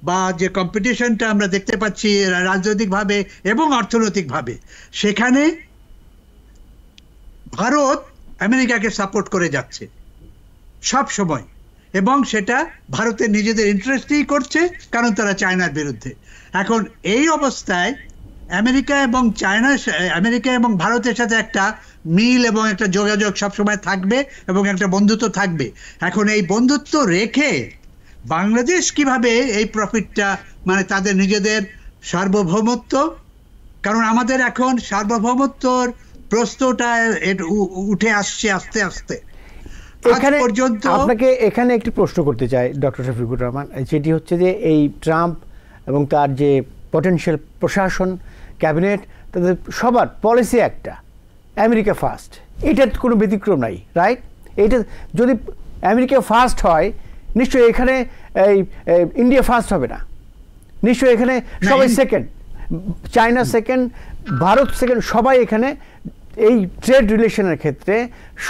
[SPEAKER 2] বা যে কম্পিটিশনটা আমরা দেখতে পাচ্ছি রাজনৈতিকভাবে এবং অর্থনৈতিকভাবে, সেখানে ভারত আমেরিকাকে সাপোর্ট করে যাচ্ছে সব সময়, এবং সেটা ভারতের নিজেদের ইন্টারেস্টেই করছে, কারণ তারা চায়নার বিরুদ্ধে। এখন এই অবস্থায় আমেরিকা এবং ভারতের সাথে একটা মিল এবং একটা যোগাযোগ সবসময় থাকবে এবং একটা বন্ধুত্ব থাকবে। এখন এই বন্ধুত্ব রেখে বাংলাদেশ কিভাবে এই প্রফিটটা, মানে তাদের নিজেদের সার্বভৌমত্ব, কারণ আমাদের এখন সার্বভৌমত্বর প্রশ্নটা উঠে আসছে আস্তে আস্তে।
[SPEAKER 1] আপনাকে এখানে একটি প্রশ্ন করতে চাই ডক্টর শফিকুর রহমান, যেটি হচ্ছে যে এই ট্রাম্প এবং তার যে পটেনশিয়াল প্রশাসন, ক্যাবিনেট, তাদের সবার পলিসি একটা আমেরিকা ফার্স্ট, এটার কোনো ব্যতিক্রম নাই, রাইট? এটা যদি আমেরিকা ফার্স্ট হয়, নিশ্চয়ই এখানে এই ইন্ডিয়া ফার্স্ট হবে না, নিশ্চয়ই এখানে সবাই second, China second, Bharat second, সবাই এখানে এই ট্রেড রিলেশনের ক্ষেত্রে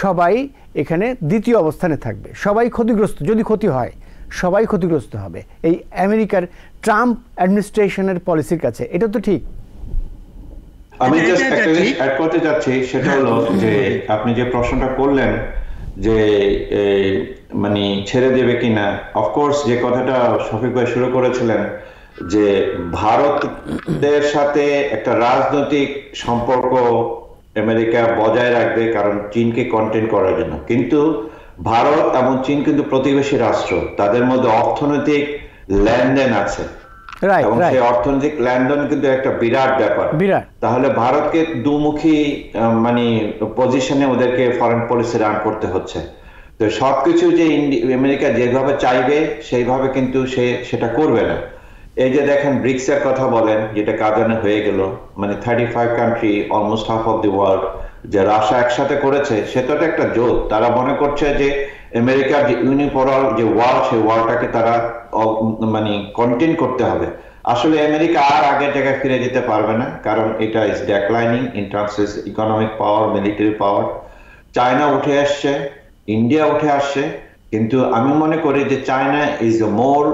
[SPEAKER 1] সবাই এখানে দ্বিতীয় অবস্থানে থাকবে, সবাই ক্ষতিগ্রস্ত, যদি ক্ষতি হয় সবাই ক্ষতিগ্রস্ত হবে এই আমেরিকার ট্রাম্প অ্যাডমিনিস্ট্রেশনের পলিসির কাছে। এটা তো ঠিক?
[SPEAKER 4] আমি জাস্ট একটা জিনিস অ্যাড করতে যাচ্ছি, সেটা হলো যে আপনি যে প্রশ্নটা করলেন যে মানে ছেড়ে দেবে কিনা। অফকোর্স যে কথাটা শফিক ভাই শুরু করেছিলেন যে ভারতের সাথে একটা রাজনৈতিক সম্পর্ক আমেরিকা বজায় রাখবে কারণ চীনকে কন্টেন করার জন্য, কিন্তু ভারত এবং চীন কিন্তু প্রতিবেশী রাষ্ট্র, তাদের মধ্যে অর্থনৈতিক লেনদেন আছে এবং সেই অর্থনৈতিক লেনদেন কিন্তু একটা বিরাট ব্যাপার। তাহলে ভারতকে দুমুখী মানে পজিশনে ওদেরকে ফরেন পলিসি রান করতে হচ্ছে। তো সবকিছু যে আমেরিকা যেভাবে চাইবে সেইভাবে কিন্তু সে সেটা করবে না। এই যে দেখেন ব্রিক্স এর কথা বলেন, যেটা কাজানে হয়ে গেল, মানে 35 country, almost half of the world, যে রাশিয়া একসাথে করেছে, সেটা তো একটা জোট। তারা মনে করছে যে আমেরিকার যে ইউনিপোলার যে ওয়ার্ল্ড, সেই ওয়ার্ল্ডটাকে তারা মানে কন্টেইন করতে হবে। আসলে আমেরিকা আর আগের জায়গায় ফিরে যেতে পারবে না, কারণ এটা is declining in terms of economic power, military power. China উঠে আসছে, ইন্ডিয়া উঠে আসছে, কিন্তু আমি মনে করি যে চায়না ইজ এ মোর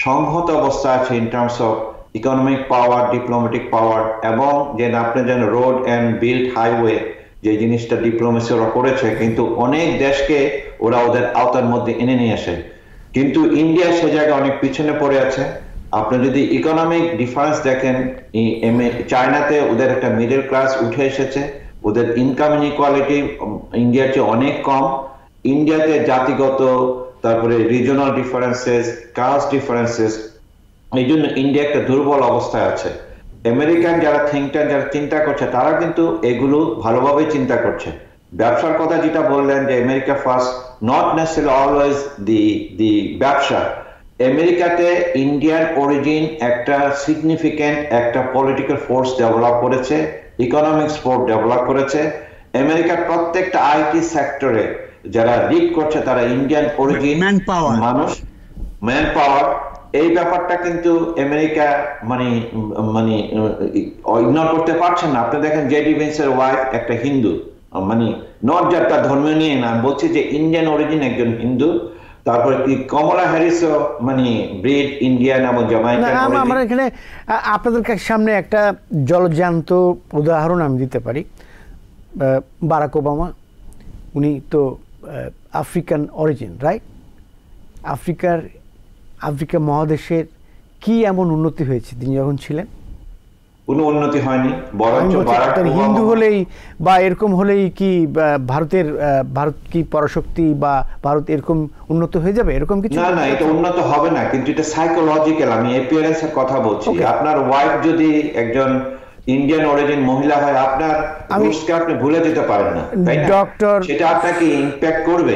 [SPEAKER 4] সংহত অবস্থা আছে in terms of economic power, diplomatic power, এবং যে আপনি যেন রোড অ্যান্ড বিল্ড হাইওয়ে যে জিনিসটা ডিপ্লোমেসি ওরা করেছে, কিন্তু অনেক দেশকে ওরা ওদের আওতার মধ্যে এনে নিয়ে আসে। কিন্তু ইন্ডিয়া সে জায়গায় অনেক পিছনে পড়ে আছে। আপনি যদি ইকোনমিক ডিফারেন্স দেখেন, চায়নাতে ওদের একটা মিডল ক্লাস উঠে এসেছে, ওদের ইনকাম ইনইকুয়ালিটি ইন্ডিয়ার চেয়ে অনেক কম। ইন্ডিয়াতে জাতিগত, তারপরে রিজনাল ডিফারেন্সেস, কাস্ট ডিফারেন্সেস, এই জন্য ইন্ডিয়া একটা দুর্বল অবস্থায় আছে। আমেরিকান যারা থিঙ্ক ট্যাঙ্ক যারা চিন্তা করছে, তারা কিন্তু এগুলো ভালোভাবে চিন্তা করছে। ব্যবসার কথা যেটা বললেন যে America first, not necessary always the ব্যবসা। আমেরিকাতে ইন্ডিয়ান অরিজিন একটা সিগনিফিক্যান্ট একটা পলিটিক্যাল ফোর্স ডেভেলপ করেছে, ইকোনমিক ফোর্স ডেভেলপ করেছে। আমেরিকার প্রত্যেকটা আইটি সেক্টরে যারা লিড করছে তারা ইন্ডিয়ান অরিজিন মানুষ, ম্যান পাওয়ার। এই ব্যাপারটা কিন্তু আমেরিকা মানে ইগনোর করতে পারছেন না। আপনি দেখেন জেডি ভেন্সের ওয়াইফ একটা হিন্দু, মানে নট যার তার ধর্ম নিয়ে না, বলছে যে ইন্ডিয়ান অরিজিন, একজন হিন্দু। তারপরে কি কমলা হ্যারিসও মানে ব্রিড ইন্ডিয়ান এবং জামাইকান।
[SPEAKER 1] আমরা এখানে আপনাদের সামনে একটা জলজান্ত উদাহরণ আমি দিতে পারি। বারাক ওবামা, উনি তো আফ্রিকান অরিজিন, রাইট? আফ্রিকা মহাদেশের কি এমন উন্নতি হয়েছে তিনি যখন ছিলেন?
[SPEAKER 4] কোনো উন্নতি হয়নি, বরঞ্চ
[SPEAKER 1] হিন্দু হলেই বা এরকম হলেই কি ভারত কি পরাশক্তি বা ভারত এরকম উন্নত হয়ে যাবে, এরকম কিছু?
[SPEAKER 4] না, এটা উন্নত হবে না, কিন্তু এটা সাইকোলজিক্যাল। আমি অ্যাপিয়ারেন্সের কথা বলছি। আপনার ওয়াইফ যদি একজন ইন্ডিয়ান অরিজিন মহিলা হয়, আপনার রুটসকে আপনি ভুলে যেতে পারেন না, তাই না? ডক্টর, সেটা আপনাকে ইমপ্যাক্ট করবে।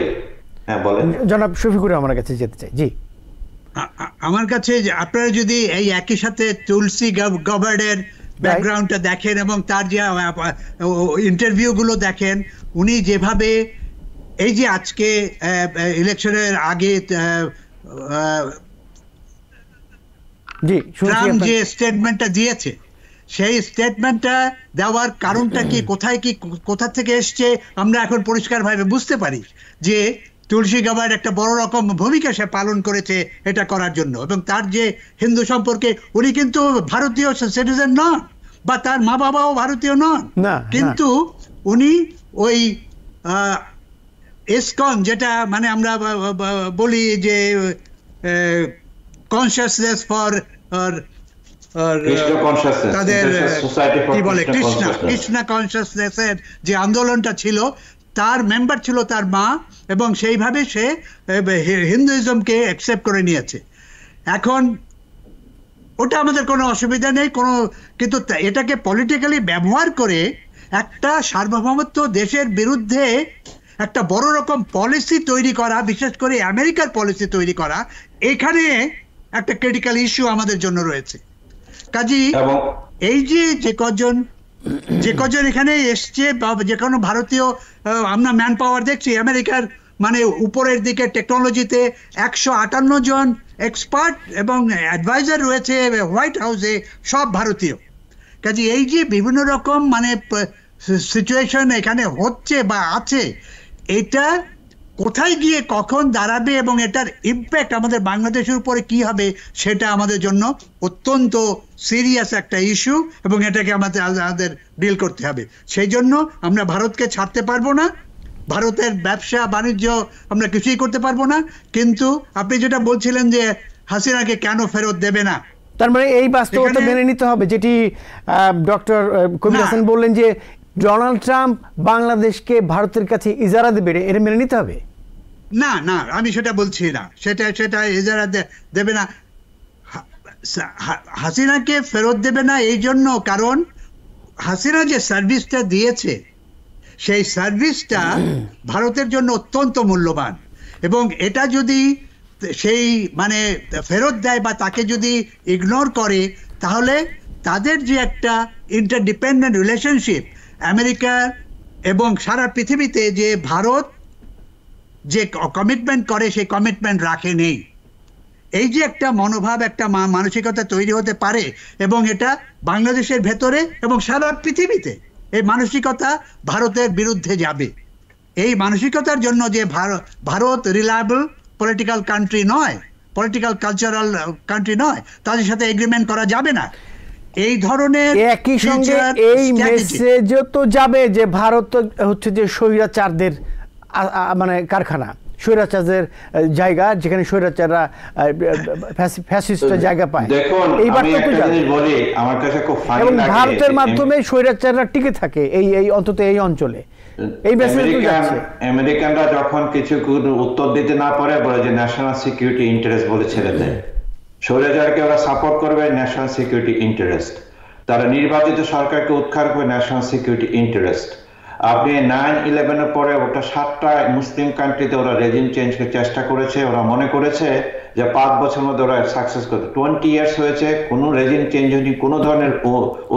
[SPEAKER 4] হ্যাঁ বলেন।
[SPEAKER 1] জনাব শফিকুর আমার কাছে যেতে চাই। জি,
[SPEAKER 2] আমার কাছে আপনারা যদি এই একই সাথে তুলসী গাবার্ডের ব্যাকগ্রাউন্ডটা দেখেন এবং তার যে ইন্টারভিউ গুলো দেখেন, উনি যেভাবে এই যে আজকে ইলেকশনের আগে ট্রাম্প যে স্টেটমেন্টটা দিয়েছে, সেই স্টেটমেন্টটা দেওয়ার কারণটা কি, কোথা থেকে এসছে, আমরা এখন পরিষ্কারভাবে বুঝতে পারি যে তুলসী গাবার্ড একটা বড় রকম ভূমিকা সে পালন করেছে এটা করার জন্য। এবং তার যে হিন্দু সম্পর্কে, উনি কিন্তু ভারতীয় সিটিজেন নন, বা তার মা বাবাও ভারতীয় নন, কিন্তু উনি ওই ইসকন, যেটা মানে আমরা বলি যে কনসিয়াসনেস ফর তাদের কি বলে কৃষ্ণা কনসিয়াসনেসের যে আন্দোলনটা ছিল, তার মেম্বার ছিল তার মা, এবং সেইভাবে সে হিন্দুইজমকে অ্যাকসেপ্ট করে নিয়েছে। এখন ওটা আমাদের কোনো অসুবিধা নেই, কিন্তু এটাকে পলিটিক্যালি ব্যবহার করে একটা সার্বভৌমত্ব দেশের বিরুদ্ধে একটা বড় রকম পলিসি তৈরি করা, বিশেষ করে আমেরিকার পলিসি তৈরি করা, এখানে একটা ক্রিটিক্যাল ইস্যু আমাদের জন্য রয়েছে। কাজেই এই যে কজন এখানে এসছে, বা যে কোনো ভারতীয়, আমরা ম্যান পাওয়ার দেখছি আমেরিকার মানে উপরের দিকে টেকনোলজিতে 158 জন এক্সপার্ট এবং অ্যাডভাইজার রয়েছে হোয়াইট হাউসে, সব ভারতীয়। কাজে এই যে বিভিন্ন রকম মানে সিচুয়েশন এখানে হচ্ছে বা আছে, এটা কোথায় গিয়ে কখন দাঁড়াবে এবং এটার ইম্প্যাক্ট আমাদের বাংলাদেশের উপরে কি হবে, সেটা আমাদের জন্য অত্যন্ত সিরিয়াস একটা ইস্যু, এবং এটাকে আমাদের ডিল করতে হবে। সেই জন্য আমরা ভারতকে ছাড়তে পারবো না, ভারতের ব্যবসা বাণিজ্য আমরা কিছুই করতে পারবো না। কিন্তু আপনি যেটা বলছিলেন যে হাসিনাকে কেন ফেরত দেবে না,
[SPEAKER 1] তার মানে এই বাস্তবতা মেনে নিতে হবে যেটি ডক্টর কবির হাসান বললেন যে ডোনাল্ড ট্রাম্প বাংলাদেশকে ভারতের কাছে ইজারা দেবে, এটা মেনে নিতে হবে।
[SPEAKER 2] না না, আমি সেটা বলছি না, সেটা ইজারা দেবে না। হাসিনাকে ফেরত দেবে না এই জন্য কারণ হাসিনা যে সার্ভিসটা দিয়েছে সেই সার্ভিসটা ভারতের জন্য অত্যন্ত মূল্যবান, এবং এটা যদি সেই মানে ফেরত দেয় বা তাকে যদি ইগনোর করে তাহলে তাদের যে একটা ইন্টারডিপেন্ডেন্ট রিলেশনশিপ আমেরিকা এবং সারা পৃথিবীতে যে ভারত যে কমিটমেন্ট করে সেই কমিটমেন্ট রাখে নেই। এই যে একটা মনোভাব, একটা মানসিকতা তৈরি হতে পারে এবং এটা বাংলাদেশের ভেতরে এবং সারা পৃথিবীতে এই মানসিকতা ভারতের বিরুদ্ধে যাবে। এই মানসিকতার জন্য যে ভারত রিলায়েবল পলিটিক্যাল কান্ট্রি নয়, পলিটিক্যাল কালচারাল কান্ট্রি নয়, তাদের সাথে এগ্রিমেন্ট করা যাবে না। এই ধরনের
[SPEAKER 1] একই সঙ্গে এই মেসেজও তো যাবে যে ভারত হচ্ছে যে স্বৈরাচারদের মানে কারখানা, স্বৈরাচারদের জায়গা, যেখানে স্বৈরাচাররা ফ্যাসিস্টের জায়গা পায়।
[SPEAKER 4] দেখুন আমি একটা জিনিস বলি, আমার কাছে খুব ফানি লাগে, এবং
[SPEAKER 1] ভারতের মাধ্যমে স্বৈরাচাররা টিকে থাকে এই অন্তত এই অঞ্চলে। এই মেসেজ তো যাচ্ছে।
[SPEAKER 4] আমেরিকানরা যখন কিছু উত্তর দিতে না পারে বলে যে ন্যাশনাল সিকিউরিটি ইন্টারেস্ট বলে ছেড়ে দেয়। স্বৈরাচারকে ওরা সাপোর্ট করবে ন্যাশনাল সিকিউরিটি ইন্টারেস্ট, তারা নির্বাচিত সরকারকে উৎখাত করবে ন্যাশনাল সিকিউরিটি ইন্টারেস্ট। আপনি 9/11-এর পরে ওটা 7টা মুসলিম কান্ট্রিতে ওরা রেজিম চেঞ্জকে চেষ্টা করেছে, ওরা মনে করেছে যে 5 বছর মধ্যে ওরা সাকসেস করবে। 20 ইয়ার্স হয়েছে, কোনো রেজিম চেঞ্জ হয়নি, কোনো ধরনের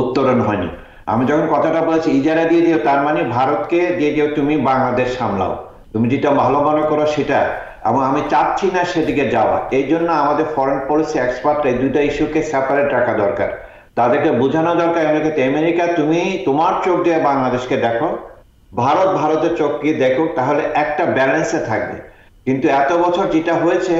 [SPEAKER 4] উত্তরণ হয়নি। আমি যখন কথাটা বলেছি ইজারা দিয়ে দিও, তার মানে ভারতকে দিয়ে দিও তুমি বাংলাদেশ সামলাও, তুমি যেটা ভালো মনে করো সেটা, এবং আমি চাচ্ছি না সেদিকে যাওয়া। এই জন্য আমাদের ফরেন পলিসি এক্সপার্টরা এই দুইটা ইস্যুকে সেপারেট রাখা দরকার, তাদেরকে বোঝানো দরকার আমেরিকা তুমি তোমার চোখ দিয়ে বাংলাদেশকে দেখো, ভারত ভারতের চোখকে দেখো, তাহলে একটা ব্যালেন্সে থাকবে। কিন্তু এত বছর যেটা হয়েছে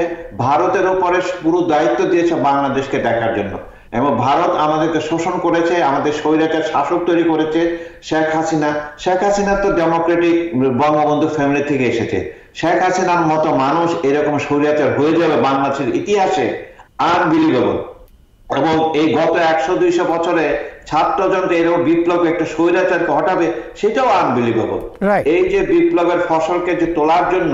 [SPEAKER 4] ভারতের উপরে পুরো দায়িত্ব দিয়েছে বাংলাদেশকে দেখার জন্য, এবং ভারত আমাদেরকে শোষণ করেছে, আমাদের স্বৈরাচার শাসক তৈরি করেছে। শেখ হাসিনা তো ডেমোক্রেটিক বঙ্গবন্ধু ফ্যামিলি থেকে এসেছে। শেখ হাসিনার মতো মানুষ এরকম স্বৈরাচার হয়ে যাবে বাংলাদেশের ইতিহাসে আনবিলিভেবল। এবং এই গত 100-200 বছরে ছাত্রযন্ত্র এরকম বিপ্লব একটা স্বৈরাচারকে হটাবে, সেটাও আনবিলিভেবল। এই যে বিপ্লবের ফসলকে যে তোলার জন্য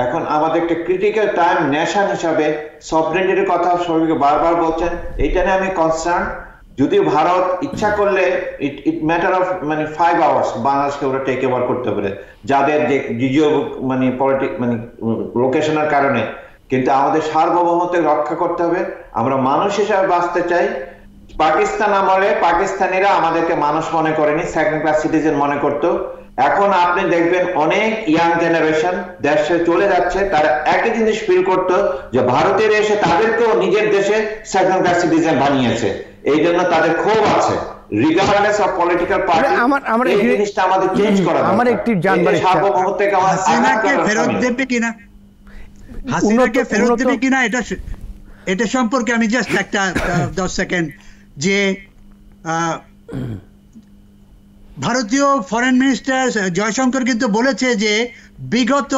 [SPEAKER 4] এখন আমাদের একটা ক্রিটিক্যাল টাইম নেশন হিসাবে সফরেনিটির কথা সবাইকে বারবার বলছেন, এইটা নিয়ে আমি কনসার্ন। যদি ভারত ইচ্ছা করলে ইট ম্যাটার অফ 5 আওয়ার্স বাংলাদেশকে ওরা টেক ওভার করতে পারে, যাদের যে জিও লোকেশনের কারণে। কিন্তু আমাদের সার্বভৌমত্ব রক্ষা করতে হবে। আমরা মানুষ হিসাবে বাঁচতে চাই। পাকিস্তান আমলে পাকিস্তানিরা আমাদেরকে মানুষ মনে করেনি, সেকেন্ড ক্লাস সিটিজেন মনে করতো। এখন আপনি দেখবেন অনেক ইয়াং জেনারেশন দেশে চলে যাচ্ছে, তারা একই জিনিস ফিল করতো যে ভারতের এসে তাদেরকেও নিজের দেশে সেকেন্ড ক্লাস সিটিজেন বানিয়েছে। এই জন্য তাদের ক্ষোভ আছে। রিগার্ডলেস অফ পলিটিক্যাল পার্টি, এই জিনিসটা আমাদের চেঞ্জ করা দরকার।
[SPEAKER 1] আমার একটি জানবার ইচ্ছা,
[SPEAKER 2] হাসিনাকে ফেরত দেবে কিনা, হাসিনাকে ফেরত দেবে কিনা এটা সম্পর্কে আমি জাস্ট একটা 10 সেকেন্ড, যে ভারতীয় ফরেন মিনিস্টার জয়শঙ্কর কিন্তু বলেছে যে বিগত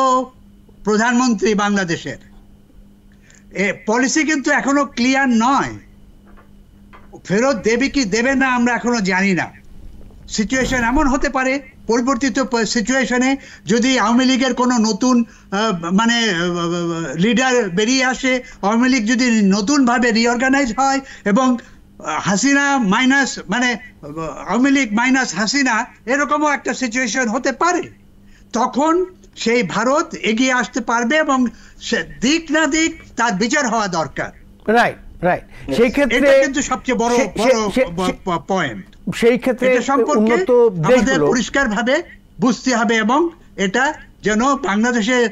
[SPEAKER 2] প্রধানমন্ত্রী বাংলাদেশের পলিসি কিন্তু এখনো ক্লিয়ার নয়, ফেরত দেবে কি দেবে না আমরা এখনো জানি না। সিচুয়েশন এমন হতে পারে, পরিবর্তিত সিচুয়েশনে যদি আওয়ামী লীগের কোনো নতুন লিডার বেরিয়ে আসে, আওয়ামী লীগ যদি নতুনভাবে রিঅর্গানাইজ হয় এবং হাসিনা মাইনাস আওয়ামী লীগ মাইনাস হাসিনা, এরকমও একটা সিচুয়েশন হতে পারে, তখন সেই ভারত এগিয়ে আসতে পারবে এবং দিক না দিক তার বিচার হওয়া দরকার।
[SPEAKER 1] রাইট রাইট, সেই ক্ষেত্রে
[SPEAKER 2] কিন্তু সবচেয়ে বড় পয়েন্ট।
[SPEAKER 1] সেই ক্ষেত্রে উন্নত
[SPEAKER 2] দেশগুলো পরিষ্কারভাবে বুঝতে হবে, এবং এটা যেন বাংলাদেশের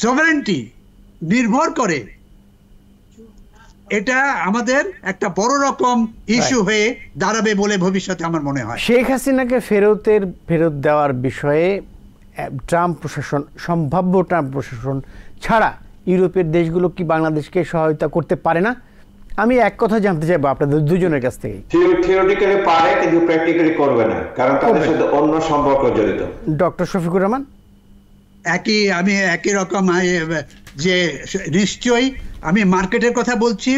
[SPEAKER 2] সভারেন্টি নির্ভর করে, এটা আমাদের একটা বড় রকম ইস্যু হয়ে দাঁড়াবে বলে ভবিষ্যতে আমার মনে হয়।
[SPEAKER 1] শেখ হাসিনাকে ফেরত দেওয়ার বিষয়ে ট্রাম্প প্রশাসন, সম্ভাব্য ট্রাম্প প্রশাসন ছাড়া ইউরোপের দেশগুলো কি বাংলাদেশকে সহায়তা করতে পারে না? আমি এক কথা জানতে চাইবো আপনাদের দুজনের কাছ থেকেই।
[SPEAKER 4] থিওরিটিক্যালি পারে কিন্তু প্র্যাকটিক্যালি করবে না, কারণ তাদের সাথে অন্য সম্পর্ক জড়িত।
[SPEAKER 1] ডক্টর শফিকুর রহমান?
[SPEAKER 2] আমি একই রকম, যে নিশ্চয়ই আমি মার্কেটের কথা বলছি।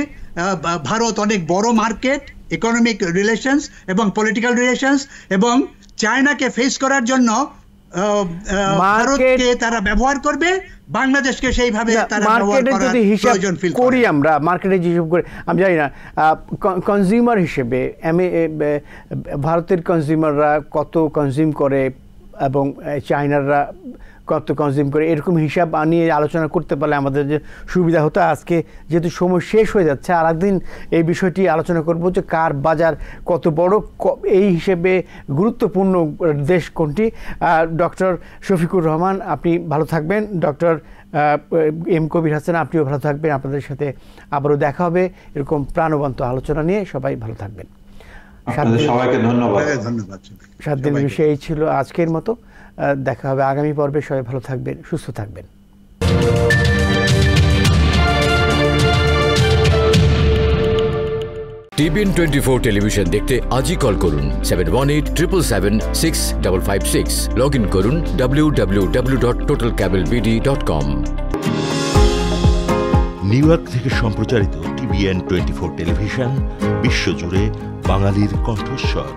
[SPEAKER 2] ভারত অনেক বড় মার্কেট, ইকোনমিক রিলেশনস এবং পলিটিক্যাল রিলেশনস, এবং চায়নাকে ফেস করার জন্য ভারতকে তারা ব্যবহার করবে, বাংলাদেশকে সেইভাবে তারা ব্যবহার করার প্রয়োজন ফিল করি।
[SPEAKER 1] আমরা মার্কেটে হিসাব করে আমি জানি না, কনজিউমার হিসেবে ভারতের কনজিউমাররা কত কনজিউম করে এবং চায়নাররা কত কনজিউম করে, এরকম হিসাব নিয়ে আলোচনা করতে পারলে আমাদের যে সুবিধা হতো। আজকে যেহেতু সময় শেষ হয়ে যাচ্ছে, আর একদিন এই বিষয়টি আলোচনা করব যে কার বাজার কত বড়, এই হিসেবে গুরুত্বপূর্ণ দেশ কোনটি। ডক্টর শফিকুর রহমান আপনি ভালো থাকবেন, ডক্টর এম কবির হাসান আপনিও ভালো থাকবেন। আপনাদের সাথে আবারও দেখা হবে এরকম প্রাণবন্ত আলোচনা নিয়ে। সবাই ভালো থাকবেন।
[SPEAKER 4] সবাইকে ধন্যবাদ।
[SPEAKER 1] 7 দিনের বিষয় এই ছিল আজকের মতো। দেখা হবে আগামী পর্বে। সবাই ভালো থাকবেন, সুস্থ থাকবেন।
[SPEAKER 5] TBN 24 টেলিভিশন দেখতে আজই কল করুন 7187776556। লগ ইন করুন www.totalcablebd.com।
[SPEAKER 6] নিউ ইয়র্ক থেকে সম্প্রচারিত TBN 24 টেলিভিশন বিশ্বজুড়ে বাঙালির কণ্ঠস্বর।